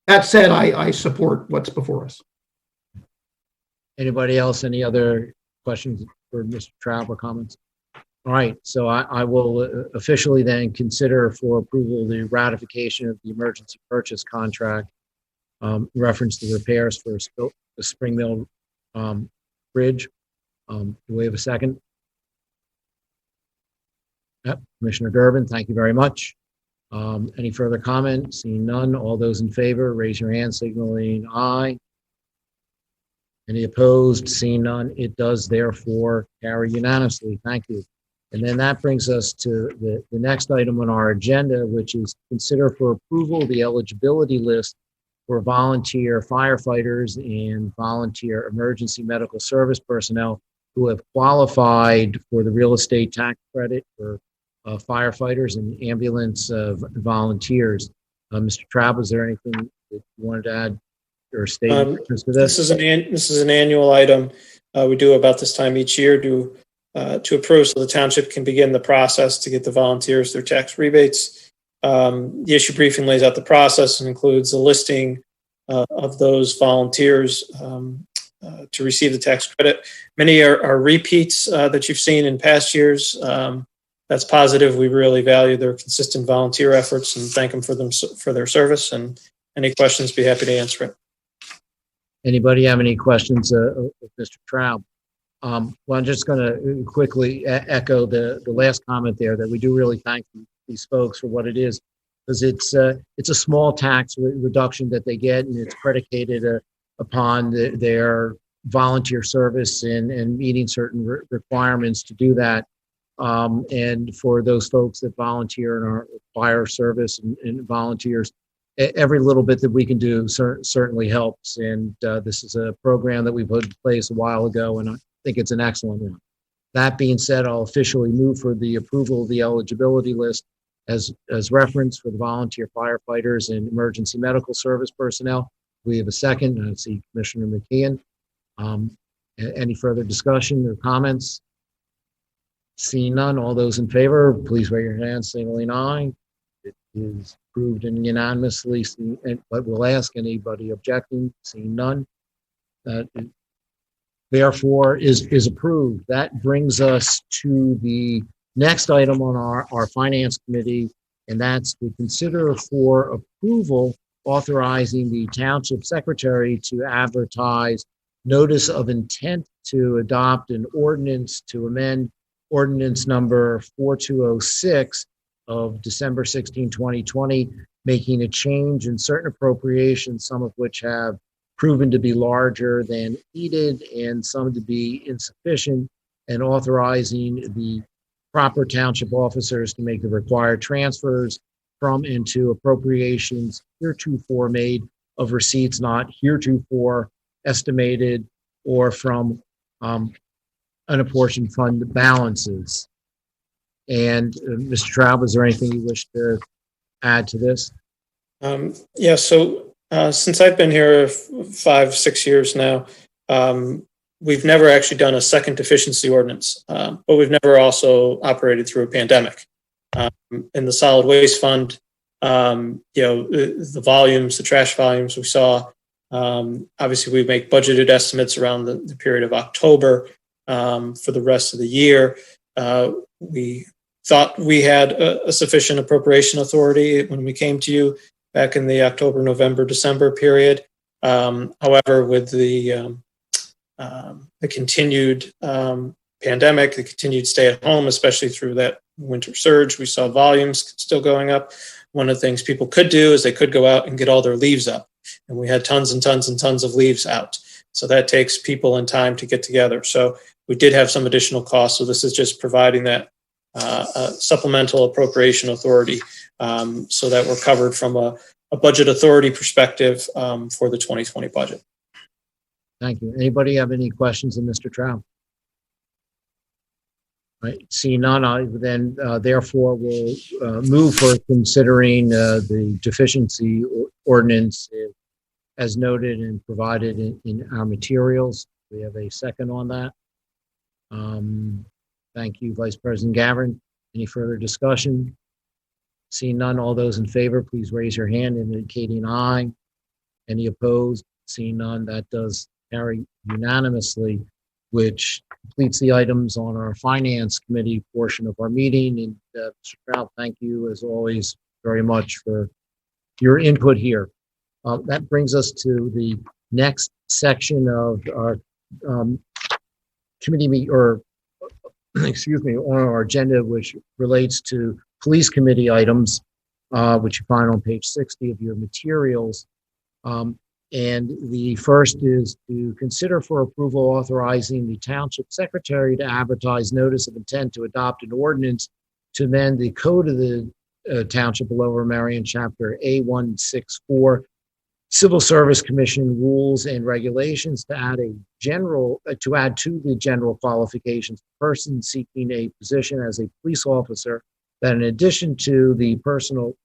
That said, I support what's before us. Anybody else? Any other questions for Mr. Traub or comments? All right, so I will officially then consider for approval the ratification of the emergency purchase contract reference to repairs for the Spring Mill Bridge. Do we have a second? Yep, Commissioner Durbin, thank you very much. Any further comments? Seeing none, all those in favor, raise your hand signaling aye. Any opposed? Seeing none, it does therefore carry unanimously. Thank you. And then that brings us to the next item on our agenda, which is consider for approval the eligibility list for volunteer firefighters and volunteer emergency medical service personnel who have qualified for the real estate tax credit for firefighters and ambulance volunteers. Mr. Traub, is there anything that you wanted to add or state to this? This is an annual item we do about this time each year to approve, so the township can begin the process to get the volunteers their tax rebates. The issue briefing lays out the process and includes a listing of those volunteers to receive the tax credit. Many are repeats that you've seen in past years. That's positive. We really value their consistent volunteer efforts and thank them for their service. And any questions, be happy to answer it. Anybody have any questions of Mr. Traub? Well, I'm just going to quickly echo the last comment there, that we do really thank these folks for what it is, because it's a small tax reduction that they get, and it's predicated upon their volunteer service and meeting certain requirements to do that. And for those folks that volunteer in our fire service and volunteers, every little bit that we can do certainly helps. And this is a program that we put in place a while ago, and I think it's an excellent one. That being said, I'll officially move for the approval of the eligibility list as referenced for the volunteer firefighters and emergency medical service personnel. We have a second. I see Commissioner McKeon. Any further discussion or comments? Seeing none, all those in favor, please raise your hand, signaling aye. It is approved and unanimously, but we'll ask anybody objecting. Seeing none. That therefore is approved. That brings us to the next item on our Finance Committee, and that's to consider for approval authorizing the Township Secretary to advertise notice of intent to adopt an ordinance to amend Ordinance number 4206 of December 16, 2020, making a change in certain appropriations, some of which have proven to be larger than needed and some to be insufficient, and authorizing the proper township officers to make the required transfers from and to appropriations heretofore made of receipts not heretofore estimated or from unapportioned fund balances. And Mr. Traub, is there anything you wish to add to this? Yeah, so since I've been here 5-6 years now, we've never actually done a second deficiency ordinance, but we've never also operated through a pandemic. In the solid waste fund, the volumes, the trash volumes we saw, obviously we make budgeted estimates around the period of October for the rest of the year. We thought we had a sufficient appropriation authority when we came to you back in the October, November, December period. However, with the continued pandemic, the continued stay at home, especially through that winter surge, we saw volumes still going up. One of the things people could do is they could go out and get all their leaves up. And we had tons and tons and tons of leaves out. So that takes people and time to get together. So we did have some additional costs. So this is just providing that supplemental appropriation authority so that we're covered from a budget authority perspective for the 2020 budget. Thank you. Anybody have any questions of Mr. Traub? Right. See none, I then therefore will move for considering the deficiency ordinance as noted and provided in our materials. We have a second on that. Thank you, Vice President Gavin. Any further discussion? Seeing none, all those in favor, please raise your hand indicating aye. Any opposed? Seeing none, that does carry unanimously, which completes the items on our Finance Committee portion of our meeting. And Mr. Trout, thank you as always very much for your input here. That brings us to the next section of our committee meet, or excuse me, on our agenda, which relates to police committee items, which you find on page 60 of your materials. And the first is to consider for approval authorizing the Township Secretary to advertise notice of intent to adopt an ordinance to amend the code of the Township of Lower Merion, Chapter A164, Civil Service Commission rules and regulations to add to the general qualifications person seeking a position as a police officer, that in addition to the personal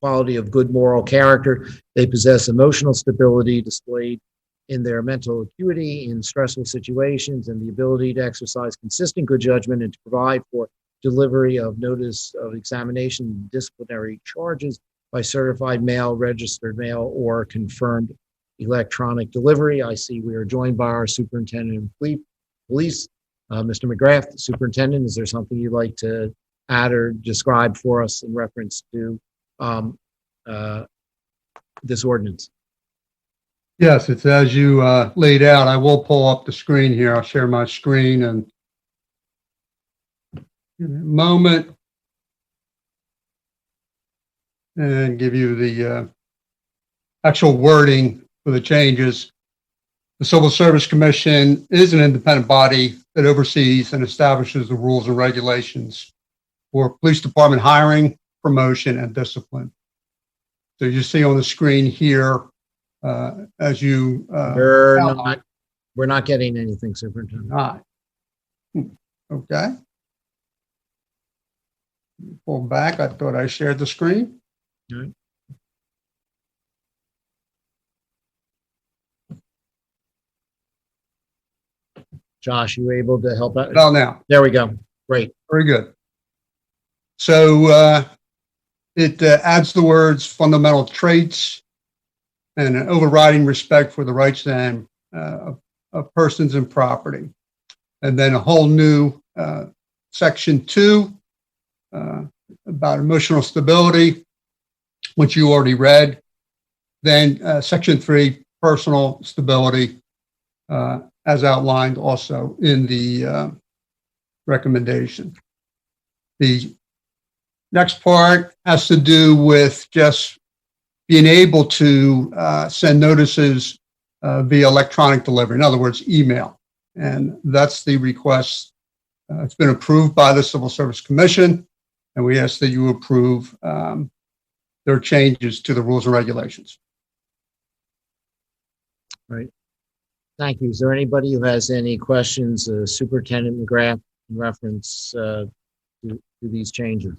quality of good moral character, they possess emotional stability displayed in their mental acuity in stressful situations, and the ability to exercise consistent good judgment and to provide for delivery of notice of examination and disciplinary charges by certified mail, registered mail, or confirmed electronic delivery. I see we are joined by our Superintendent of Police, Mr. McGrath. Superintendent, is there something you'd like to add or describe for us in reference to this ordinance? Yes, it's as you laid out. I will pull up the screen here. I'll share my screen and in a moment and give you the actual wording for the changes. The Civil Service Commission is an independent body that oversees and establishes the rules and regulations for police department hiring, promotion, and discipline. So you see on the screen here, as you we're not getting anything, Superintendent. Okay. Pull back. I thought I shared the screen. All right. Josh, you able to help out? Oh, now. There we go. Great. Very good. So it adds the words fundamental traits and an overriding respect for the rights and of persons and property. And then a whole new section 2 about emotional stability, which you already read. Then section 3, personal stability, as outlined also in the recommendation. The next part has to do with just being able to send notices via electronic delivery, in other words, email. And that's the request. It's been approved by the Civil Service Commission, and we ask that you approve their changes to the rules and regulations. Right. Thank you. Is there anybody who has any questions, Superintendent McGrath, in reference to these changes?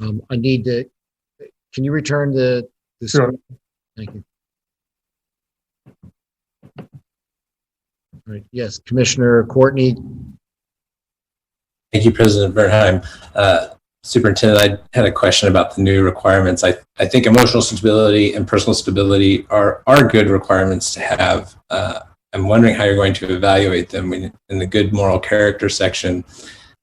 I need to, can you return the Sure. Thank you. All right. Yes, Commissioner Courtney. Thank you, President Bernheim. Superintendent, I had a question about the new requirements. I think emotional stability and personal stability are good requirements to have. I'm wondering how you're going to evaluate them. In the good moral character section,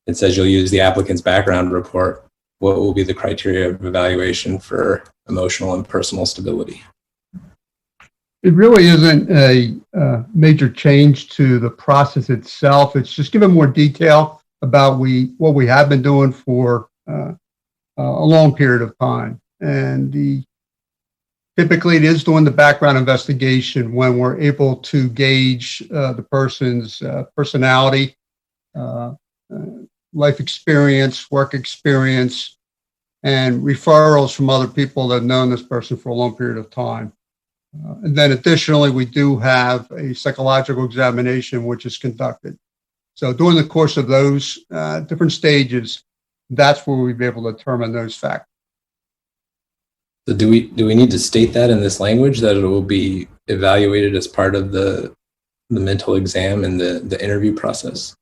it says you'll use the applicant's background report. What will be the criteria of evaluation for emotional and personal stability? It really isn't a major change to the process itself. It's just giving more detail about what we have been doing for a long period of time. And typically it is doing the background investigation when we're able to gauge the person's personality, life experience, work experience, and referrals from other people that have known this person for a long period of time. And then additionally, we do have a psychological examination which is conducted. So during the course of those different stages, that's where we'll be able to determine those facts. So do we need to state that in this language, that it will be evaluated as part of the mental exam and the interview process?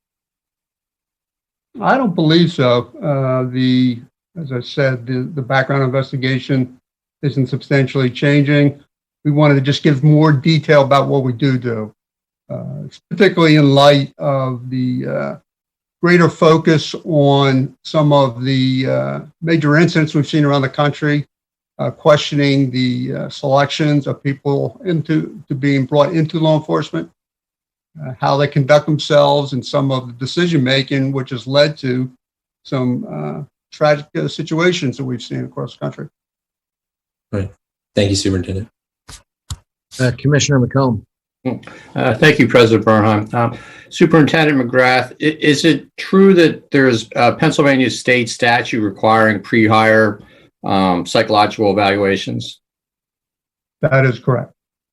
I don't believe so. As I said, the background investigation isn't substantially changing. We wanted to just give more detail about what we do, particularly in light of the greater focus on some of the major incidents we've seen around the country, questioning the selections of people to being brought into law enforcement, how they conduct themselves, and some of the decision making, which has led to some tragic situations that we've seen across the country. Right. Thank you, Superintendent. Commissioner McComb. Thank you, President Bernheim. Superintendent McGrath, is it true that there's a Pennsylvania state statute requiring pre-hire psychological evaluations? That is correct.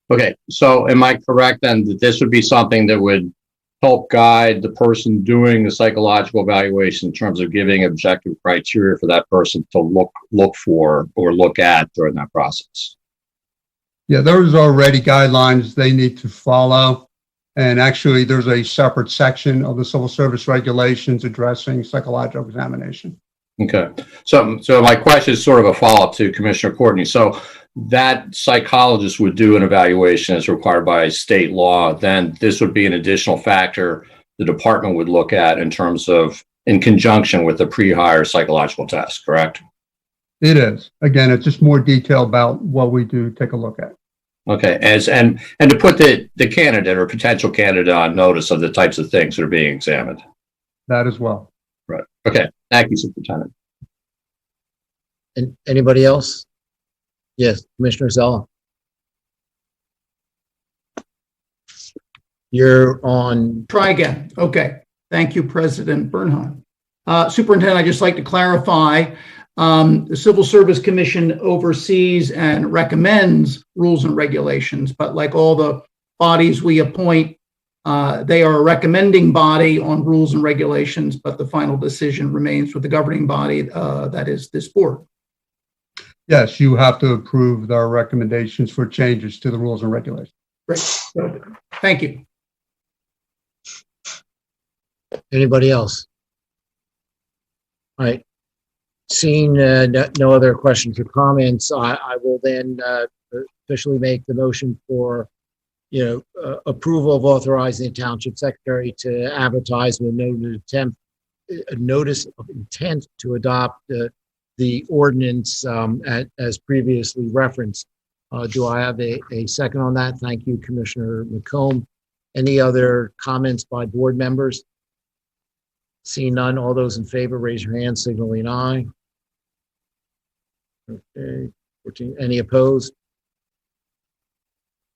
Okay, so am I correct then that this would be something that would help guide the person doing the psychological evaluation in terms of giving objective criteria for that person to look for or look at during that process? Yeah, there's already guidelines they need to follow. And actually, there's a separate section of the Civil Service Regulations addressing psychological examination. Okay. So my question is sort of a follow-up to Commissioner Courtney. So that psychologist would do an evaluation as required by state law, then this would be an additional factor the department would look at in terms of in conjunction with the pre-hire psychological test, correct? It is. Again, it's just more detail about what we do take a look at. Okay, and to put the candidate or potential candidate on notice of the types of things that are being examined. That as well. Right. Okay. Thank you, Superintendent. And anybody else? Yes, Commissioner Zella. You're on. Try again. Okay. Thank you, President Bernheim. Superintendent, I'd just like to clarify, the Civil Service Commission oversees and recommends rules and regulations, but like all the bodies we appoint, they are a recommending body on rules and regulations, but the final decision remains with the governing body, that is this board. Yes, you have to approve our recommendations for changes to the rules and regulations. Great. Thank you. Anybody else? All right. Seeing no other questions or comments, I will then officially make the motion for, approval of authorizing the Township Secretary to advertise with a notice of intent to adopt the ordinance as previously referenced. Do I have a second on that? Thank you, Commissioner McComb. Any other comments by board members? Seeing none, all those in favor, raise your hand, signaling aye. Okay, 14. Any opposed?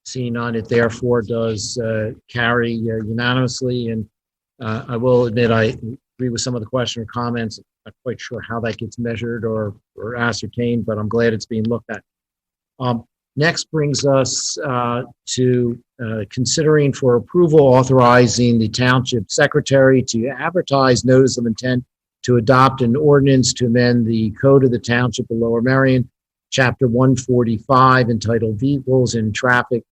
Seeing none, it therefore does carry unanimously. And I will admit I agree with some of the question or comments. I'm not quite sure how that gets measured or ascertained, but I'm glad it's being looked at. Next brings us to considering for approval authorizing the Township Secretary to advertise notice of intent to adopt an ordinance to amend the Code of the Township of Lower Merion, Chapter 145, entitled Vehicles and Traffic,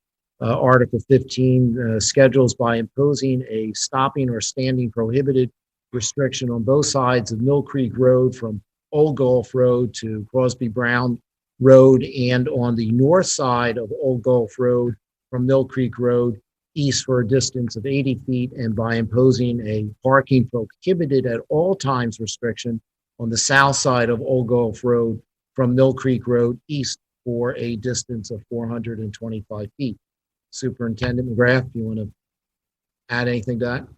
Article 15, schedules by imposing a stopping or standing prohibited restriction on both sides of Mill Creek Road from Old Gulph Road to Crosby Brown Road, and on the north side of Old Gulph Road from Mill Creek Road east for a distance of 80 feet, and by imposing a parking prohibited at all times restriction on the south side of Old Gulph Road from Mill Creek Road east for a distance of 425 feet. Superintendent McGrath, do you want to add anything to that?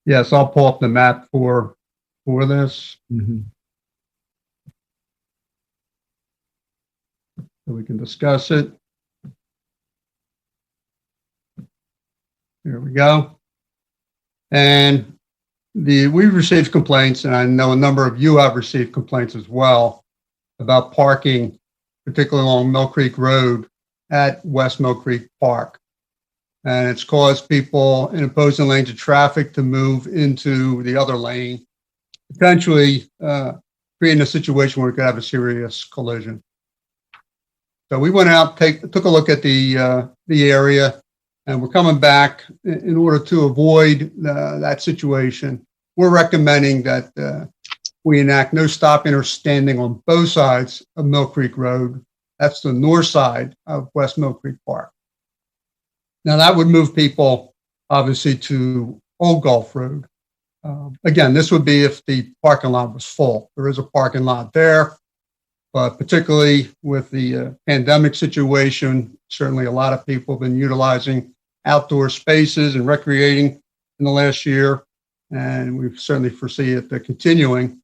Yes, I'll pull up the map for this. Mm-hmm. So we can discuss it. Here we go. And we've received complaints, and I know a number of you have received complaints as well about parking, particularly along Mill Creek Road at West Mill Creek Park. And it's caused people in opposing lanes of traffic to move into the other lane, potentially creating a situation where we could have a serious collision. So we went out, took a look at the area, and we're coming back in order to avoid that situation. We're recommending that we enact no stopping or standing on both sides of Mill Creek Road. That's the north side of West Mill Creek Park. Now that would move people obviously to Old Gulph Road. Again, this would be if the parking lot was full. There is a parking lot there. But particularly with the pandemic situation, certainly a lot of people have been utilizing outdoor spaces and recreating in the last year, and we certainly foresee it continuing.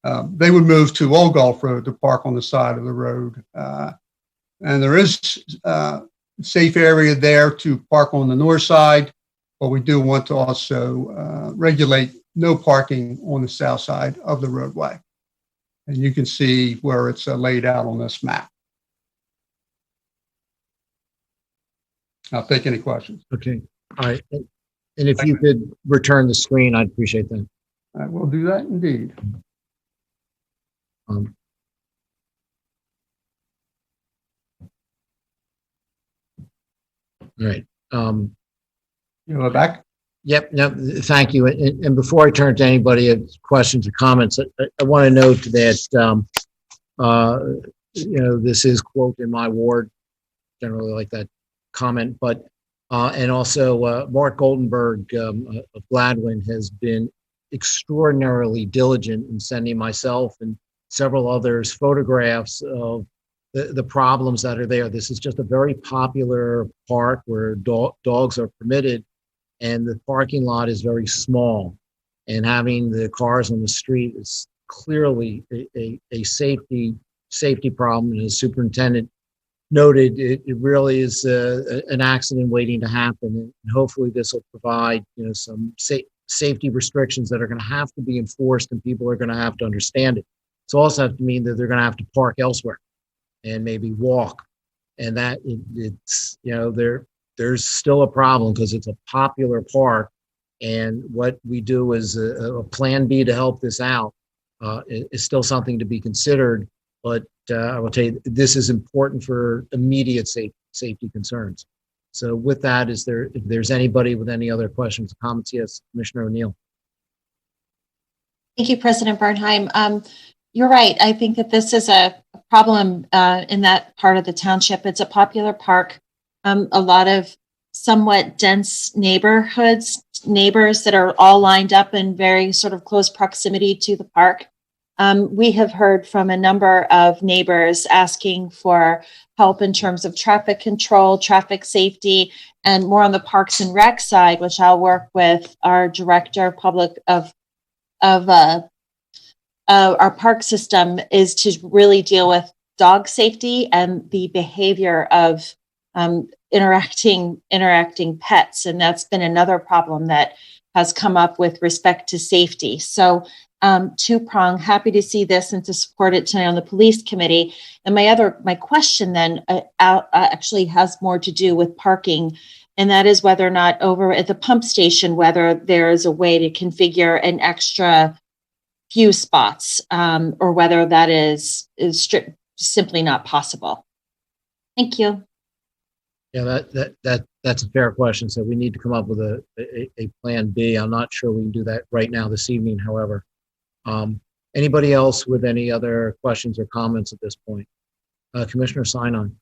They would move to Old Gulph Road to park on the side of the road. And there is a safe area there to park on the north side, but we do want to also regulate no parking on the south side of the roadway. And you can see where it's laid out on this map. I'll take any questions. Okay. All right. And if you could return the screen, I'd appreciate that. I will do that indeed. All right. You go back? Yep. No, thank you. And before I turn to anybody with questions or comments, I want to note that this is quote in my ward, generally like that comment, but and also Mark Goldenberg of Gladwin has been extraordinarily diligent in sending myself and several others photographs of the problems that are there. This is just a very popular park where dogs are permitted, and the parking lot is very small, and having the cars on the street is clearly a safety problem. And as superintendent noted, it really is an accident waiting to happen, and hopefully this will provide some safety restrictions that are going to have to be enforced, and people are going to have to understand it. It's also have to mean that they're going to have to park elsewhere and maybe walk, and that it's there's still a problem because it's a popular park, and what we do is a plan B to help this out is still something to be considered. But I will tell you, this is important for immediate safety concerns. So with that, if there's anybody with any other questions or comments? Yes, Commissioner O'Neill. Thank you, President Bernheim. You're right. I think that this is a problem in that part of the township. It's a popular park, a lot of somewhat dense neighbors that are all lined up in very sort of close proximity to the park. We have heard from a number of neighbors asking for help in terms of traffic control, traffic safety, and more on the Parks and Rec side, which I'll work with our director of public of our park system, is to really deal with dog safety and the behavior of interacting pets. And that's been another problem that has come up with respect to safety. So two-prong, happy to see this and to support it tonight on the police committee. And my question then actually has more to do with parking, and that is whether or not over at the pump station, whether there is a way to configure an extra few spots, or whether that is simply not possible. Thank you. Yeah, that's a fair question. So we need to come up with a plan B. I'm not sure we can do that right now this evening, however. Anybody else with any other questions or comments at this point? Commissioner Sinon.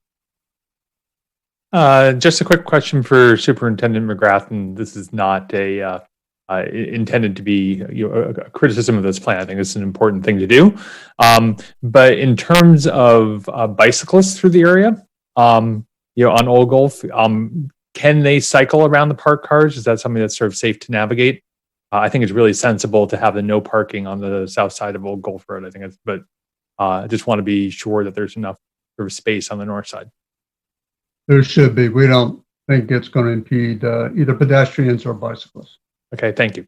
Just a quick question for Superintendent McGrath, and this is not intended to be a criticism of this plan. I think it's an important thing to do. But in terms of bicyclists through the area, on Old Gulph, can they cycle around the parked cars? Is that something that's sort of safe to navigate? I think it's really sensible to have the no parking on the south side of Old Gulph Road. I think but I just want to be sure that there's enough sort of space on the north side. There should be. We don't think it's going to impede either pedestrians or bicyclists. Okay, thank you.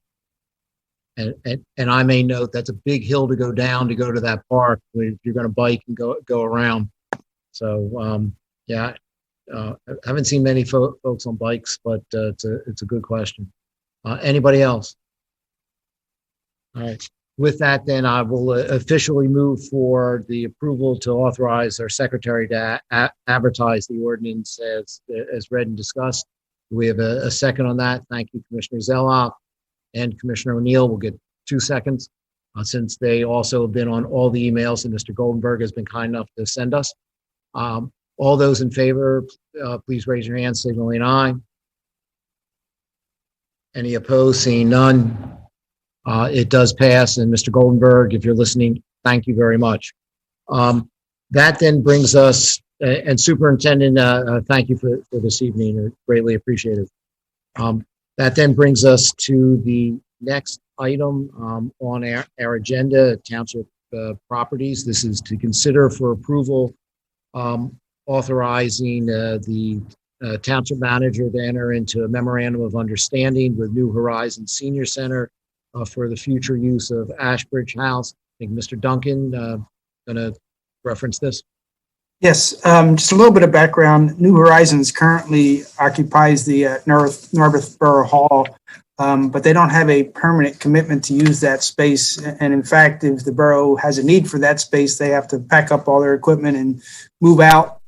And I may note that's a big hill to go down to go to that park if you're going to bike and go around. So I haven't seen many folks on bikes, but it's a good question. Anybody else? All right. With that, then I will officially move for the approval to authorize our secretary to advertise the ordinance as read and discussed. We have a second on that. Thank you, Commissioner Zeloff, and Commissioner O'Neill will get 2 seconds since they also have been on all the emails that Mr. Goldenberg has been kind enough to send us. All those in favor, please raise your hand, signaling aye. Any opposed? Seeing none. It does pass. And Mr. Goldenberg, if you're listening, thank you very much. That then brings us, and Superintendent, thank you for this evening. Greatly appreciated. That then brings us to the next item on our agenda, Township properties. This is to consider for approval authorizing the Township manager to enter into a memorandum of understanding with New Horizons Senior Center for the future use of Ashbridge House. I think Mr. Duncan going to reference this. Yes, just a little bit of background. New Horizons currently occupies the North Borough Hall, but they don't have a permanent commitment to use that space. And in fact, if the borough has a need for that space, they have to pack up all their equipment and move out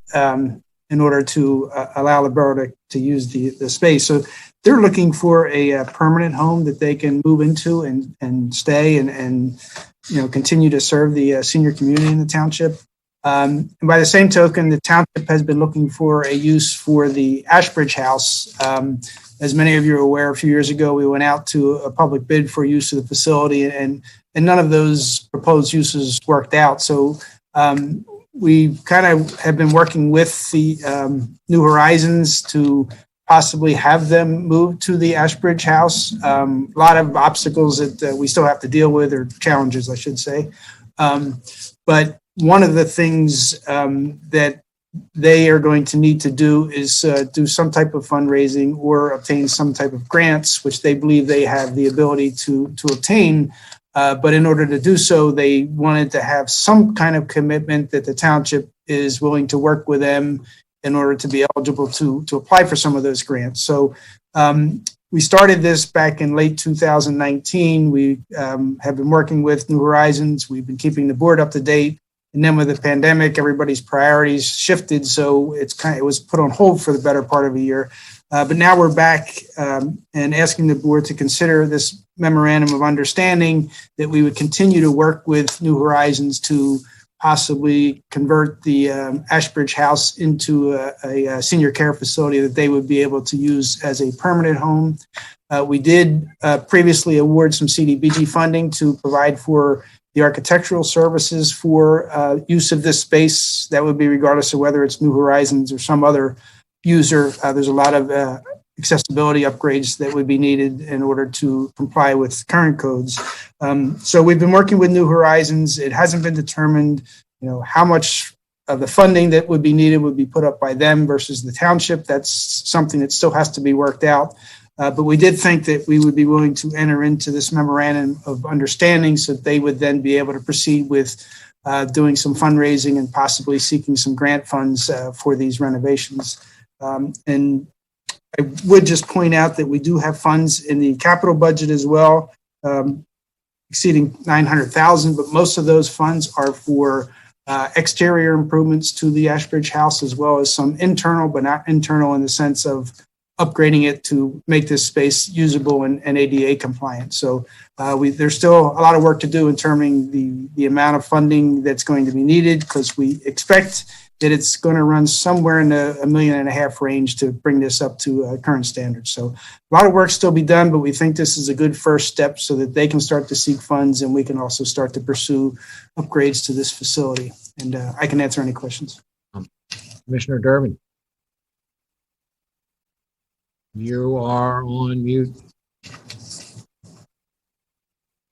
in order to allow the borough to use the space. So they're looking for a permanent home that they can move into and stay and continue to serve the senior community in the township. And by the same token, the township has been looking for a use for the Ashbridge house. As many of you are aware, a few years ago, we went out to a public bid for use of the facility, and none of those proposed uses worked out. So we kind of have been working with the New Horizons to possibly have them move to the Ashbridge house. A lot of obstacles that we still have to deal with, or challenges, I should say. But one of the things that they are going to need to do is do some type of fundraising or obtain some type of grants, which they believe they have the ability to obtain. But in order to do so, they wanted to have some kind of commitment that the township is willing to work with them in order to be eligible to apply for some of those grants. So we started this back in late 2019. We have been working with New Horizons. We've been keeping the board up to date. And then with the pandemic, everybody's priorities shifted. So it was put on hold for the better part of a year. But now we're back and asking the board to consider this memorandum of understanding that we would continue to work with New Horizons to possibly convert the Ashbridge house into a senior care facility that they would be able to use as a permanent home. We did previously award some CDBG funding to provide for the architectural services for use of this space. That would be regardless of whether it's New Horizons or some other user. There's a lot of accessibility upgrades that would be needed in order to comply with current codes. So we've been working with New Horizons. It hasn't been determined, how much of the funding that would be needed would be put up by them versus the township. That's something that still has to be worked out. But we did think that we would be willing to enter into this memorandum of understanding so that they would then be able to proceed with doing some fundraising and possibly seeking some grant funds for these renovations. And I would just point out that we do have funds in the capital budget as well, exceeding $900,000, but most of those funds are for exterior improvements to the Ashbridge house, as well as some internal, but not internal in the sense of upgrading it to make this space usable and ADA compliant. So there's still a lot of work to do in determining the amount of funding that's going to be needed, because we expect that it's going to run somewhere in the $1.5 million range to bring this up to current standards. So a lot of work still be done, but we think this is a good first step so that they can start to seek funds and we can also start to pursue upgrades to this facility. And I can answer any questions. Commissioner Durbin. You are on mute.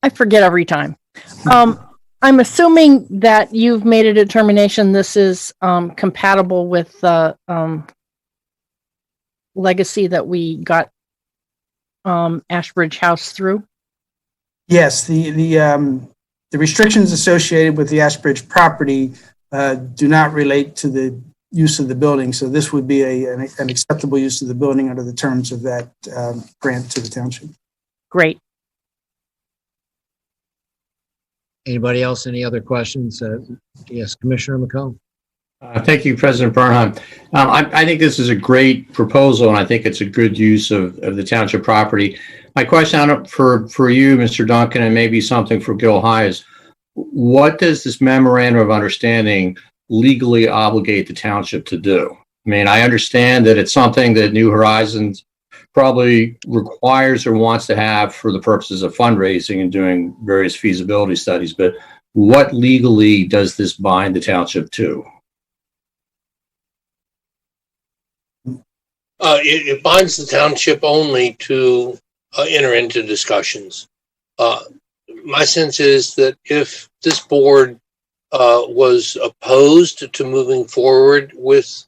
I forget every time. I'm assuming that you've made a determination this is compatible with the legacy that we got Ashbridge House through? Yes, the restrictions associated with the Ashbridge property do not relate to the use of the building. So this would be an acceptable use of the building under the terms of that grant to the township. Great. Anybody else? Any other questions? Yes, Commissioner McComb. Thank you, President Bernheim. I think this is a great proposal, and I think it's a good use of the township property. My question for you, Mr. Duncan, and maybe something for Gil High is, what does this memorandum of understanding legally obligate the township to do? I mean, I understand that it's something that New Horizons probably requires or wants to have for the purposes of fundraising and doing various feasibility studies, but what legally does this bind the township to? It binds the township only to enter into discussions. My sense is that if this board was opposed to moving forward with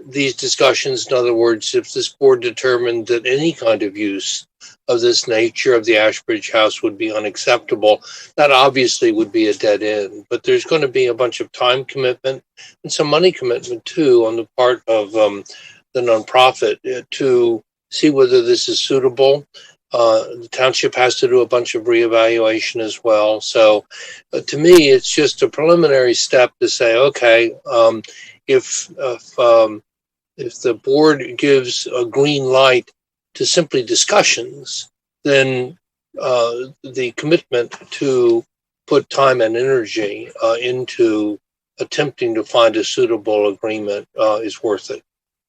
these discussions, in other words, if this board determined that any kind of use of this nature of the Ashbridge house would be unacceptable, that obviously would be a dead end. But there's going to be a bunch of time commitment and some money commitment too on the part of the nonprofit to see whether this is suitable. The township has to do a bunch of reevaluation as well. So to me, it's just a preliminary step to say, okay, if the board gives a green light to simply discussions, then the commitment to put time and energy into attempting to find a suitable agreement is worth it.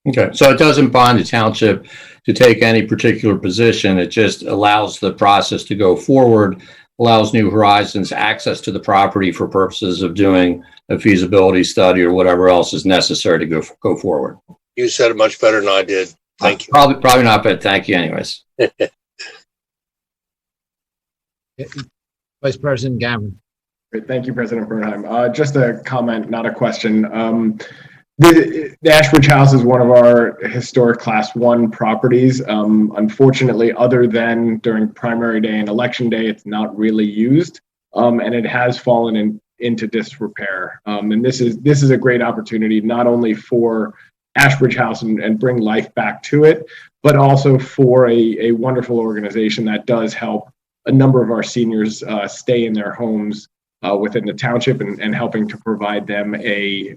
Okay, so it doesn't bind the township to take any particular position. It just allows the process to go forward, allows New Horizons access to the property for purposes of doing a feasibility study or whatever else is necessary to go forward. You said it much better than I did. Thank you. Probably not, but thank you anyways. Vice President Gavin. Great. Thank you, President Bernheim. Just a comment, not a question. The Ashbridge House is one of our historic Class 1 properties. Unfortunately, other than during primary day and election day, it's not really used, and it has fallen into disrepair. And this is a great opportunity not only for Ashbridge House and bring life back to it, but also for a wonderful organization that does help a number of our seniors stay in their homes within the township and helping to provide them a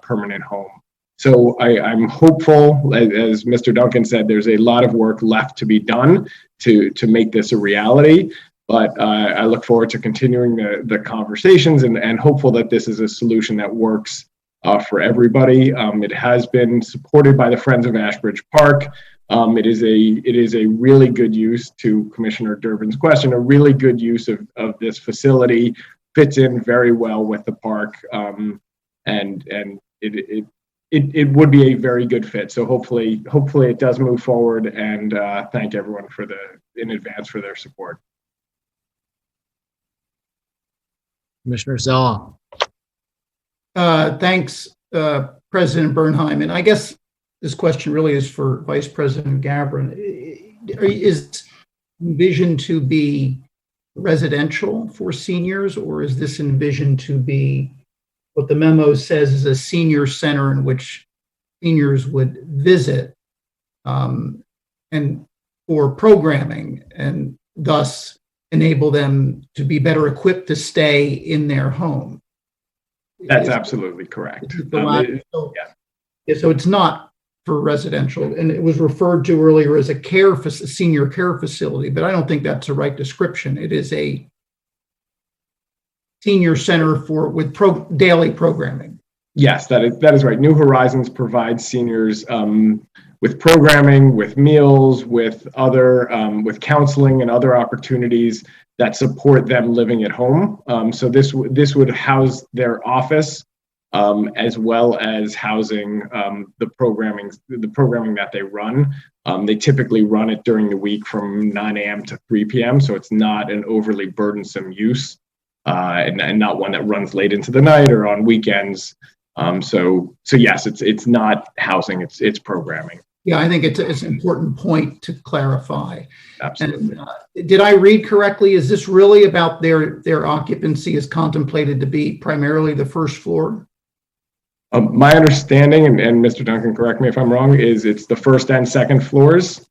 permanent home. So I'm hopeful, as Mr. Duncan said, there's a lot of work left to be done to make this a reality. But I look forward to continuing the conversations and hopeful that this is a solution that works for everybody. It has been supported by the Friends of Ashbridge Park. It is a really good use, to Commissioner Durbin's question, a really good use of this facility. Fits in very well with the park, and it would be a very good fit. So hopefully it does move forward. And thank everyone in advance for their support. Commissioner Zella. Thanks, President Bernheim. And I guess this question really is for Vice President Gavin. Is envisioned to be residential for seniors, or is this envisioned to be what the memo says is a senior center in which seniors would visit and for programming and thus enable them to be better equipped to stay in their home? That's absolutely correct. So it's not for residential, and it was referred to earlier as a senior care facility, but I don't think that's the right description. It is a senior center with daily programming. Yes, that is right. New Horizons provides seniors with programming, with meals, with other with counseling and other opportunities that support them living at home. So this would house their office, as well as housing the programming that they run. They typically run it during the week from 9 a.m. to 3 p.m. So it's not an overly burdensome use, and not one that runs late into the night or on weekends. So yes, it's not housing, it's programming. Yeah, I think it's an important point to clarify. Absolutely. And, did I read correctly? Is this really about their occupancy is contemplated to be primarily the first floor? My understanding, and Mr. Duncan, correct me if I'm wrong, is it's the first and second floors.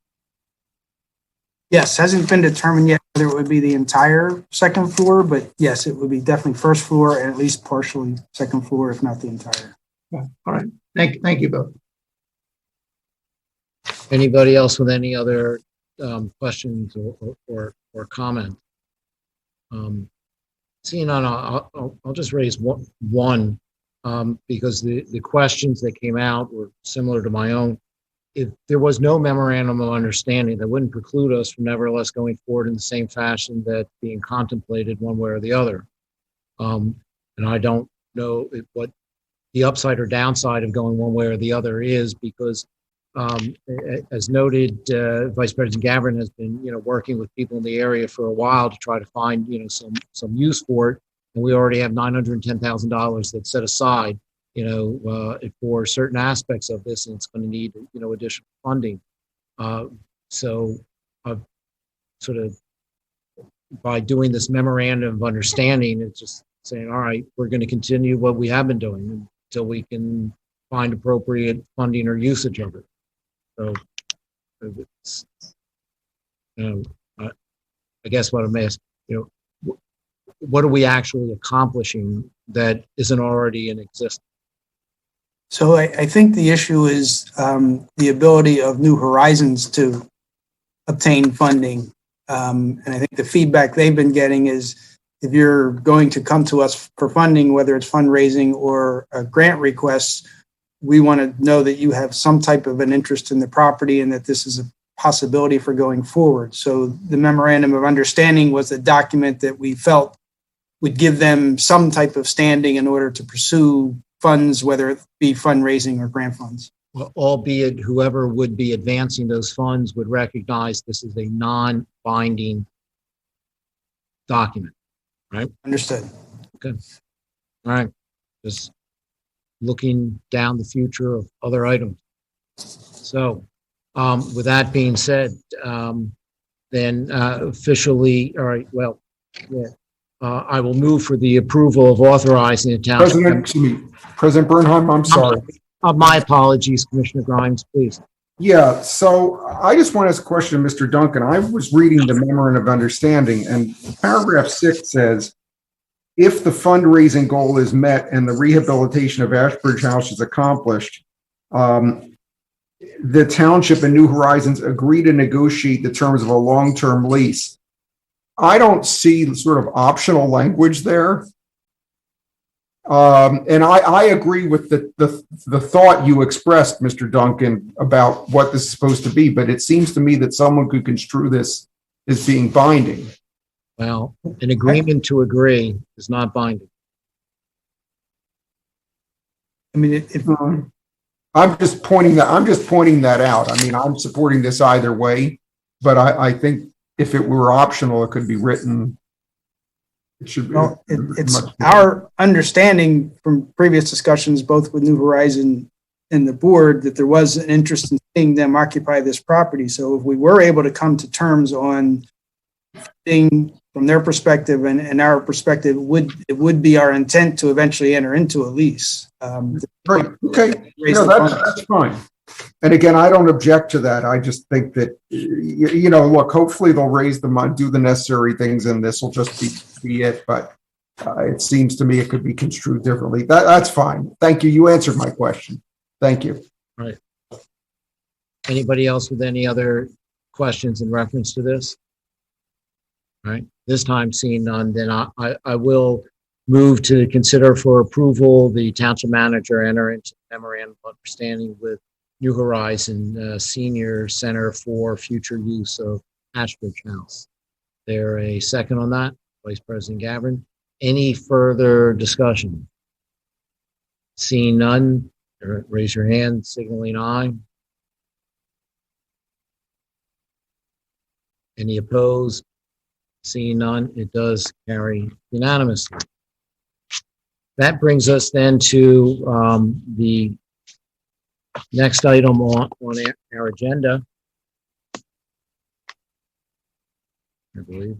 Yes, hasn't been determined yet whether it would be the entire second floor, but yes, it would be definitely first floor and at least partially second floor, if not the entire. Yeah. All right. Thank you both. Anybody else with any other questions or comment? Seeing none, I'll just raise one because the questions that came out were similar to my own. If there was no memorandum of understanding, that wouldn't preclude us from nevertheless going forward in the same fashion that being contemplated one way or the other. And I don't know what the upside or downside of going one way or the other is, because as noted, Vice President Gavin has been, working with people in the area for a while to try to find, some use for it. And we already have $910,000 that's set aside, for certain aspects of this, and it's going to need, additional funding. So I've sort of, by doing this memorandum of understanding, it's just saying, all right, we're going to continue what we have been doing until we can find appropriate funding or usage of it. So it's, I guess what I'm asking, what are we actually accomplishing that isn't already in existence? So I think the issue is the ability of New Horizons to obtain funding. And I think the feedback they've been getting is if you're going to come to us for funding, whether it's fundraising or grant requests, we want to know that you have some type of an interest in the property and that this is a possibility for going forward. So the memorandum of understanding was a document that we felt would give them some type of standing in order to pursue funds, whether it be fundraising or grant funds. Well, albeit whoever would be advancing those funds would recognize this is a non-binding document, right? Understood. Okay. All right. Just looking down the future of other items. So, with that being said, then officially, all right, well, yeah, I will move for the approval of authorizing the township. President Bernheim, I'm sorry. My apologies, Commissioner Grimes, please. Yeah, so I just want to ask a question to Mr. Duncan. I was reading the memorandum of understanding, and paragraph 6 says, if the fundraising goal is met and the rehabilitation of Ashbridge House is accomplished, the township and New Horizons agree to negotiate the terms of a long-term lease. I don't see sort of optional language there. And I agree with the thought you expressed, Mr. Duncan, about what this is supposed to be, but it seems to me that someone could construe this as being binding. Well, an agreement to agree is not binding. I mean, I'm just pointing that out. I mean, I'm supporting this either way, but I think if it were optional, it could be written. It should be. Well, it's our understanding from previous discussions, both with New Horizon and the board, that there was an interest in seeing them occupy this property. So if we were able to come to terms on thing from their perspective and our perspective, it would be our intent to eventually enter into a lease. Right. Okay. That's fine. And again, I don't object to that. I just think that, look, hopefully they'll raise the money, do the necessary things, and this will just be it. But it seems to me it could be construed differently. That's fine. Thank you. You answered my question. Thank you. All right. Anybody else with any other questions in reference to this? All right. This time, seeing none, then I will move to consider for approval the township manager enter into memorandum of understanding with New Horizon Senior Center for future use of Ashbridge House. There a second on that? Vice President Gavin. Any further discussion? Seeing none, raise your hand, signaling aye. Any opposed? Seeing none, it does carry unanimously. That brings us then to the next item on our agenda, I believe,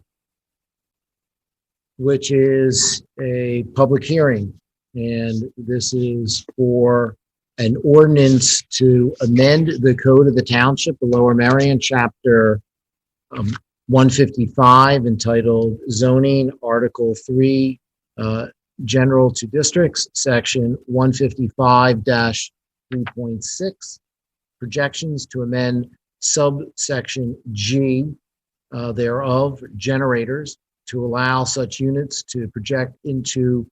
which is a public hearing. And this is for an ordinance to amend the code of the township, the Lower Merion, chapter 155, entitled Zoning, Article 3, General to Districts, Section 155-3.6, projections, to amend subsection G thereof, generators, to allow such units to project into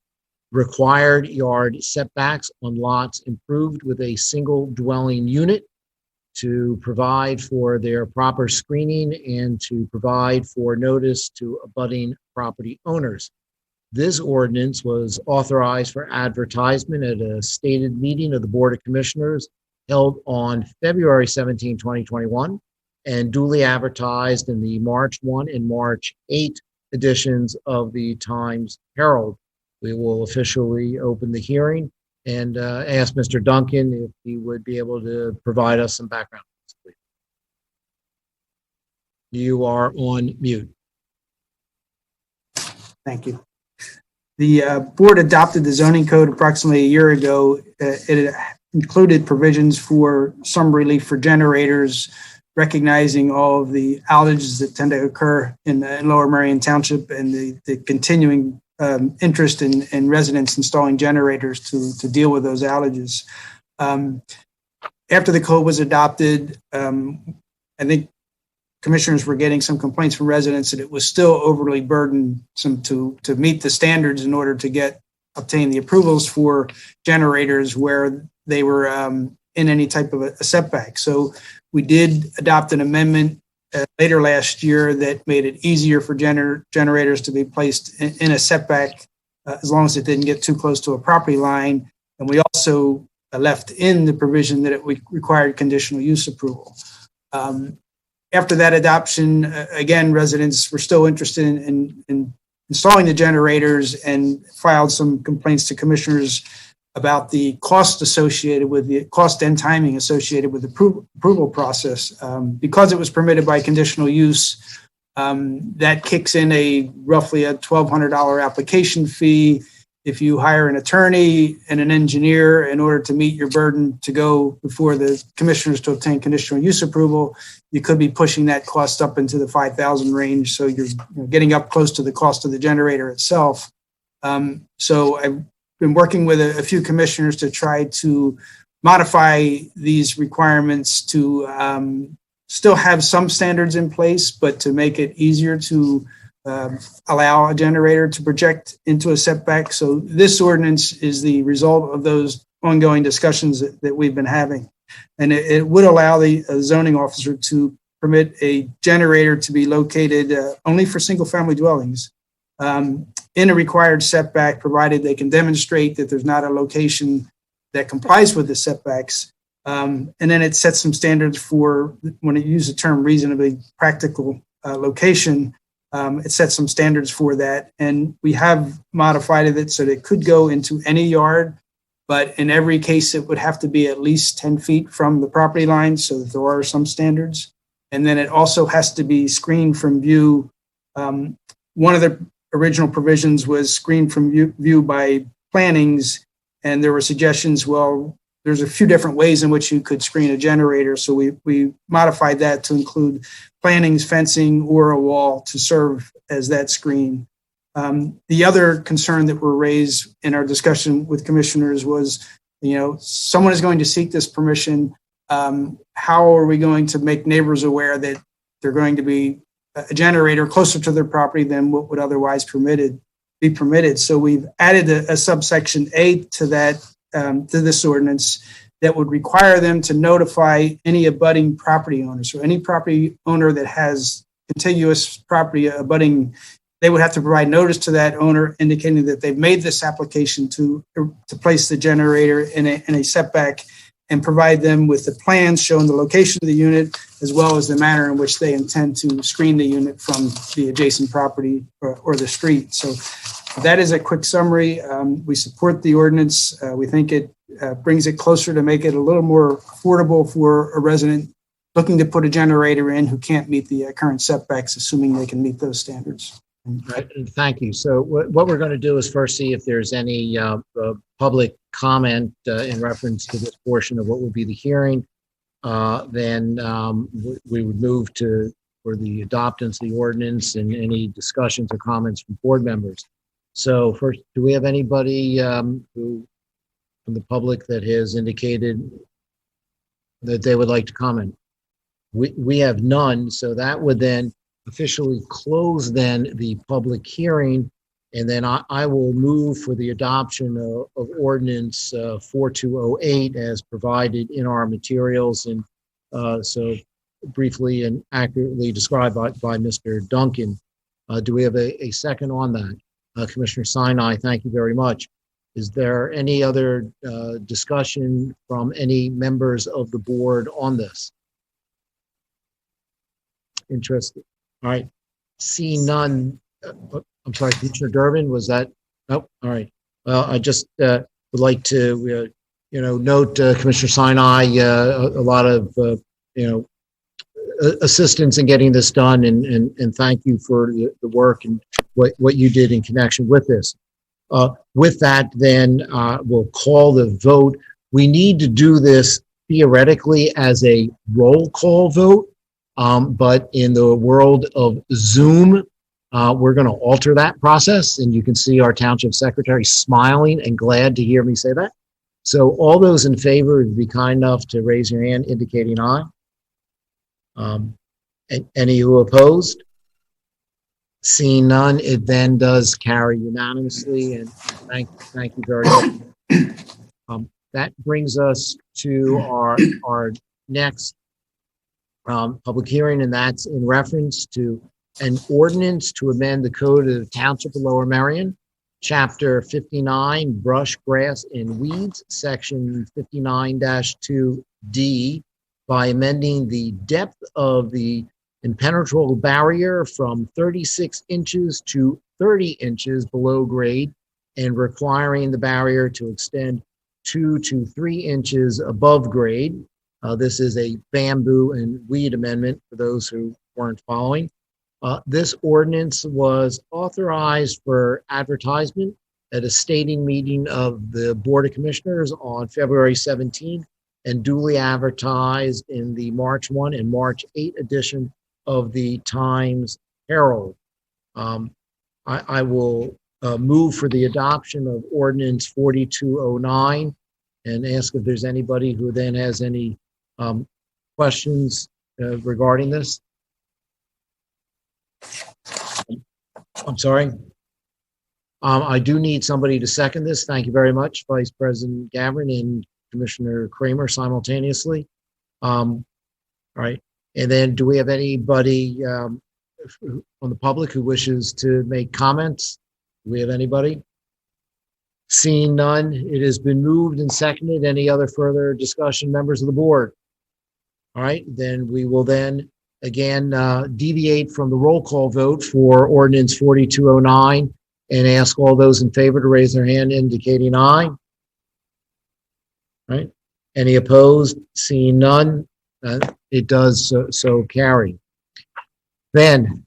required yard setbacks on lots improved with a single dwelling unit, to provide for their proper screening and to provide for notice to abutting property owners. This ordinance was authorized for advertisement at a stated meeting of the Board of Commissioners held on February 17, 2021, and duly advertised in the March 1 and March 8 editions of the Times Herald. We will officially open the hearing and ask Mr. Duncan if he would be able to provide us some background. You are on mute. Thank you. The board adopted the zoning code approximately a year ago. It included provisions for some relief for generators, recognizing all of the outages that tend to occur in Lower Merion Township and the continuing interest in residents installing generators to deal with those outages. After the code was adopted, I think commissioners were getting some complaints from residents that it was still overly burdensome to meet the standards in order to obtain the approvals for generators where they were in any type of a setback. So we did adopt an amendment later last year that made it easier for generators to be placed in a setback as long as it didn't get too close to a property line. And we also left in the provision that it required conditional use approval. After that adoption, again, residents were still interested in installing the generators and filed some complaints to commissioners about the cost associated with the cost and timing associated with the approval process. Because it was permitted by conditional use, that kicks in roughly a $1,200 application fee. If you hire an attorney and an engineer in order to meet your burden to go before the commissioners to obtain conditional use approval, you could be pushing that cost up into the $5,000 range. So you're getting up close to the cost of the generator itself. So I've been working with a few commissioners to try to modify these requirements to still have some standards in place, but to make it easier to allow a generator to project into a setback. So this ordinance is the result of those ongoing discussions that we've been having. And it would allow the zoning officer to permit a generator to be located only for single family dwellings in a required setback, provided they can demonstrate that there's not a location that complies with the setbacks. And then it sets some standards for, when it uses the term reasonably practical location, it sets some standards for that. And we have modified it so that it could go into any yard, but in every case, it would have to be at least 10 feet from the property line, so that there are some standards. And then it also has to be screened from view. One of the original provisions was screened from view by plantings, and there were suggestions, well, there's a few different ways in which you could screen a generator. So we modified that to include plantings, fencing, or a wall to serve as that screen. The other concern that were raised in our discussion with commissioners was, someone is going to seek this permission. How are we going to make neighbors aware that they're going to be a generator closer to their property than what would otherwise be permitted? So we've added a subsection A to that, to this ordinance, that would require them to notify any abutting property owner. So any property owner that has contiguous property abutting, they would have to provide notice to that owner indicating that they've made this application to place the generator in a setback, and provide them with the plans showing the location of the unit, as well as the manner in which they intend to screen the unit from the adjacent property or the street. So that is a quick summary. We support the ordinance. We think it brings it closer to make it a little more affordable for a resident looking to put a generator in who can't meet the current setbacks, assuming they can meet those standards. Right. Thank you. So what we're going to do is first see if there's any public comment in reference to this portion of what will be the hearing. Then we would move for the adoptance of the ordinance and any discussions or comments from board members. So first, do we have anybody who from the public that has indicated that they would like to comment? We have none, so that would then officially close then the public hearing, and then I will move for the adoption of ordinance 4208 as provided in our materials, and so briefly and accurately described by Mr. Duncan. Do we have a second on that? Commissioner Sinai, thank you very much. Is there any other discussion from any members of the board on this? Interested. All right. See none. I'm sorry, Commissioner Durbin, was that? Nope. All right. Well, I just would like to, note Commissioner Sinai, a lot of, assistance in getting this done, and thank you for the work and what you did in connection with this. With that, then we'll call the vote. We need to do this theoretically as a roll call vote. But in the world of Zoom, we're going to alter that process, and you can see our township secretary smiling and glad to hear me say that. So all those in favor would be kind enough to raise your hand indicating aye. Any who opposed? Seeing none, it then does carry unanimously, and thank you very much. That brings us to our next public hearing, and that's in reference to an ordinance to amend the code of the Township of Lower Merion, Chapter 59, Brush, Grass, and Weeds, Section 59-2D, by amending the depth of the impenetrable barrier from 36 inches to 30 inches below grade and requiring the barrier to extend 2 to 3 inches above grade. This is a bamboo and weed amendment for those who weren't following. This ordinance was authorized for advertisement at a stating meeting of the Board of Commissioners on February 17th and duly advertised in the March 1 and March 8 edition of the Times Herald. I will move for the adoption of ordinance 4209 and ask if there's anybody who then has any questions regarding this. I'm sorry. I do need somebody to second this. Thank you very much, Vice President Gavin and Commissioner Kramer simultaneously. All right. And then do we have anybody on the public who wishes to make comments? Do we have anybody? Seeing none, it has been moved and seconded. Any other further discussion, members of the board? All right, then we will then again deviate from the roll call vote for ordinance 4209 and ask all those in favor to raise their hand indicating aye. All right, any opposed? Seeing none, it does so carry. Then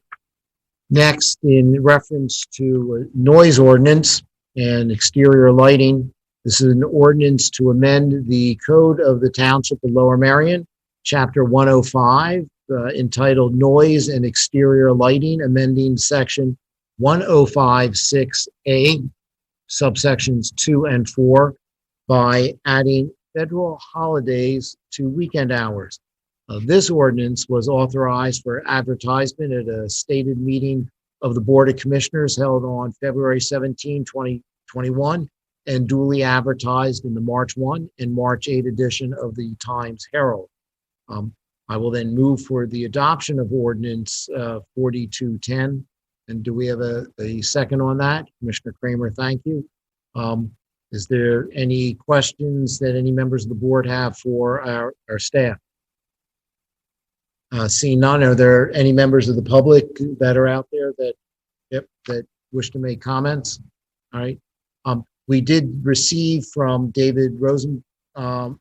next, in reference to noise ordinance and exterior lighting, this is an ordinance to amend the code of the Township of Lower Merion, Chapter 105, entitled Noise and Exterior Lighting, amending Section 105.6A, subsections 2 and 4, by adding federal holidays to weekend hours. This ordinance was authorized for advertisement at a stated meeting of the Board of Commissioners held on February 17, 2021, and duly advertised in the March 1 and March 8 edition of the Times Herald. I will then move for the adoption of ordinance 4210. And do we have a second on that? Commissioner Kramer, thank you. Is there any questions that any members of the board have for our staff? Seeing none, are there any members of the public that are out there that wish to make comments? All right. We did receive from David Rosenbaum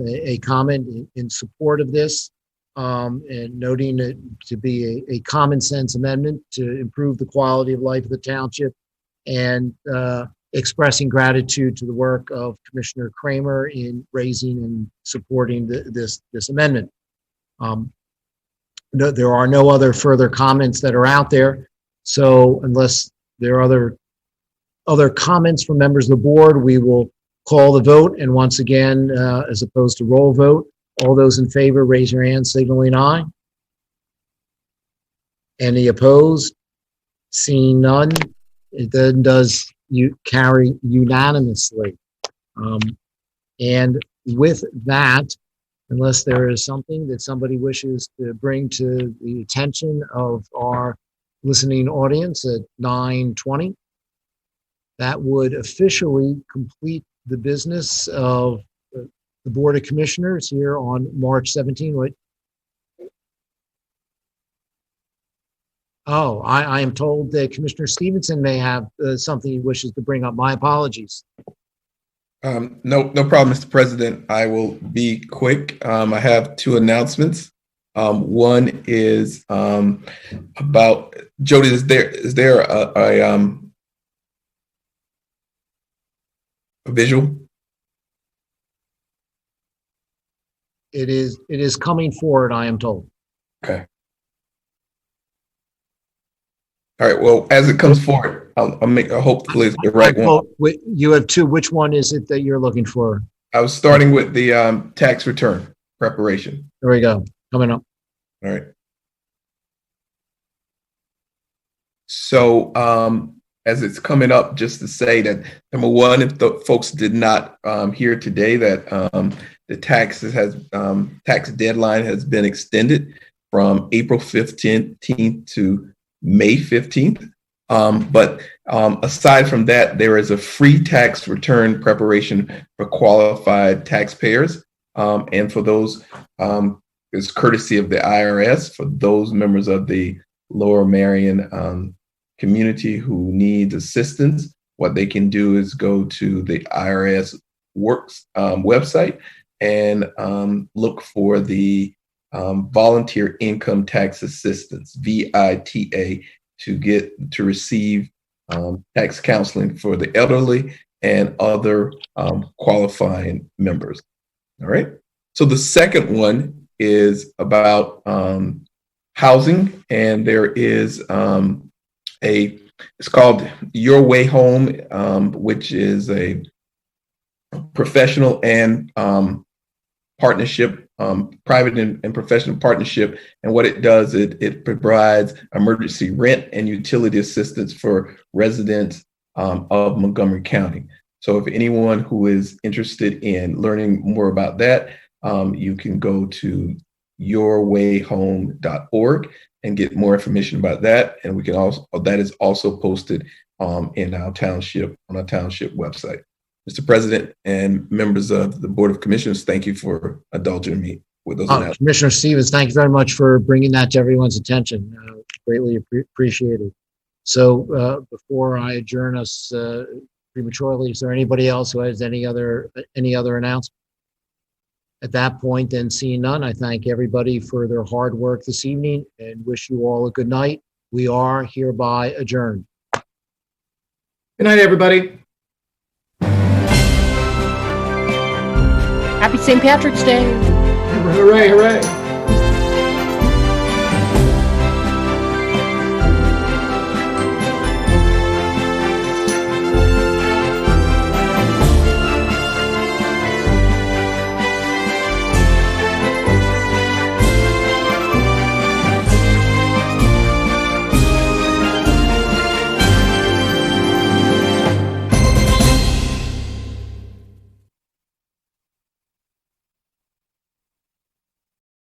a comment in support of this, and noting it to be a common sense amendment to improve the quality of life of the township, and expressing gratitude to the work of Commissioner Kramer in raising and supporting this amendment. There are no other further comments that are out there. So unless there are other comments from members of the board, we will call the vote. And once again, as opposed to roll vote, all those in favor, raise your hand, signaling aye. Any opposed? Seeing none, it then does carry unanimously. And with that, unless there is something that somebody wishes to bring to the attention of our listening audience at 9:20, that would officially complete the business of the Board of Commissioners here on March 17. Wait. Oh, I am told that Commissioner Stevenson may have something he wishes to bring up. My apologies. No problem, Mr. President. I will be quick. I have two announcements. One is about Jody. Is there a visual? It is coming forward, I am told. Okay. All right. Well, as it comes forward, I'll hopefully it's the right one. You have two. Which one is it that you're looking for? I was starting with the tax return preparation. There we go. Coming up. All right. So as it's coming up, just to say that, number one, if the folks did not hear today that the tax deadline has been extended from April 15th to May 15th. But aside from that, there is a free tax return preparation for qualified taxpayers. And for those, it's courtesy of the IRS for those members of the Lower Marion community who need assistance. What they can do is go to the IRS Works website and look for the Volunteer Income Tax Assistance, VITA, to receive tax counseling for the elderly and other qualifying members. All right. So the second one is about housing, and there is it's called Your Way Home, which is a professional and partnership, private and professional partnership. And what it does, it provides emergency rent and utility assistance for residents of Montgomery County. So if anyone who is interested in learning more about that, you can go to yourwayhome.org and get more information about that. And we can also, that is also posted in our township, on our township website. Mr. President and members of the Board of Commissioners, thank you for indulging me with those announcements. Commissioner Stevens, thank you very much for bringing that to everyone's attention. Greatly appreciated. So before I adjourn us prematurely, is there anybody else who has any other announcements? At that point, then, seeing none, I thank everybody for their hard work this evening and wish you all a good night. We are hereby adjourned. Good night, everybody. Happy St. Patrick's Day. Hooray, hooray.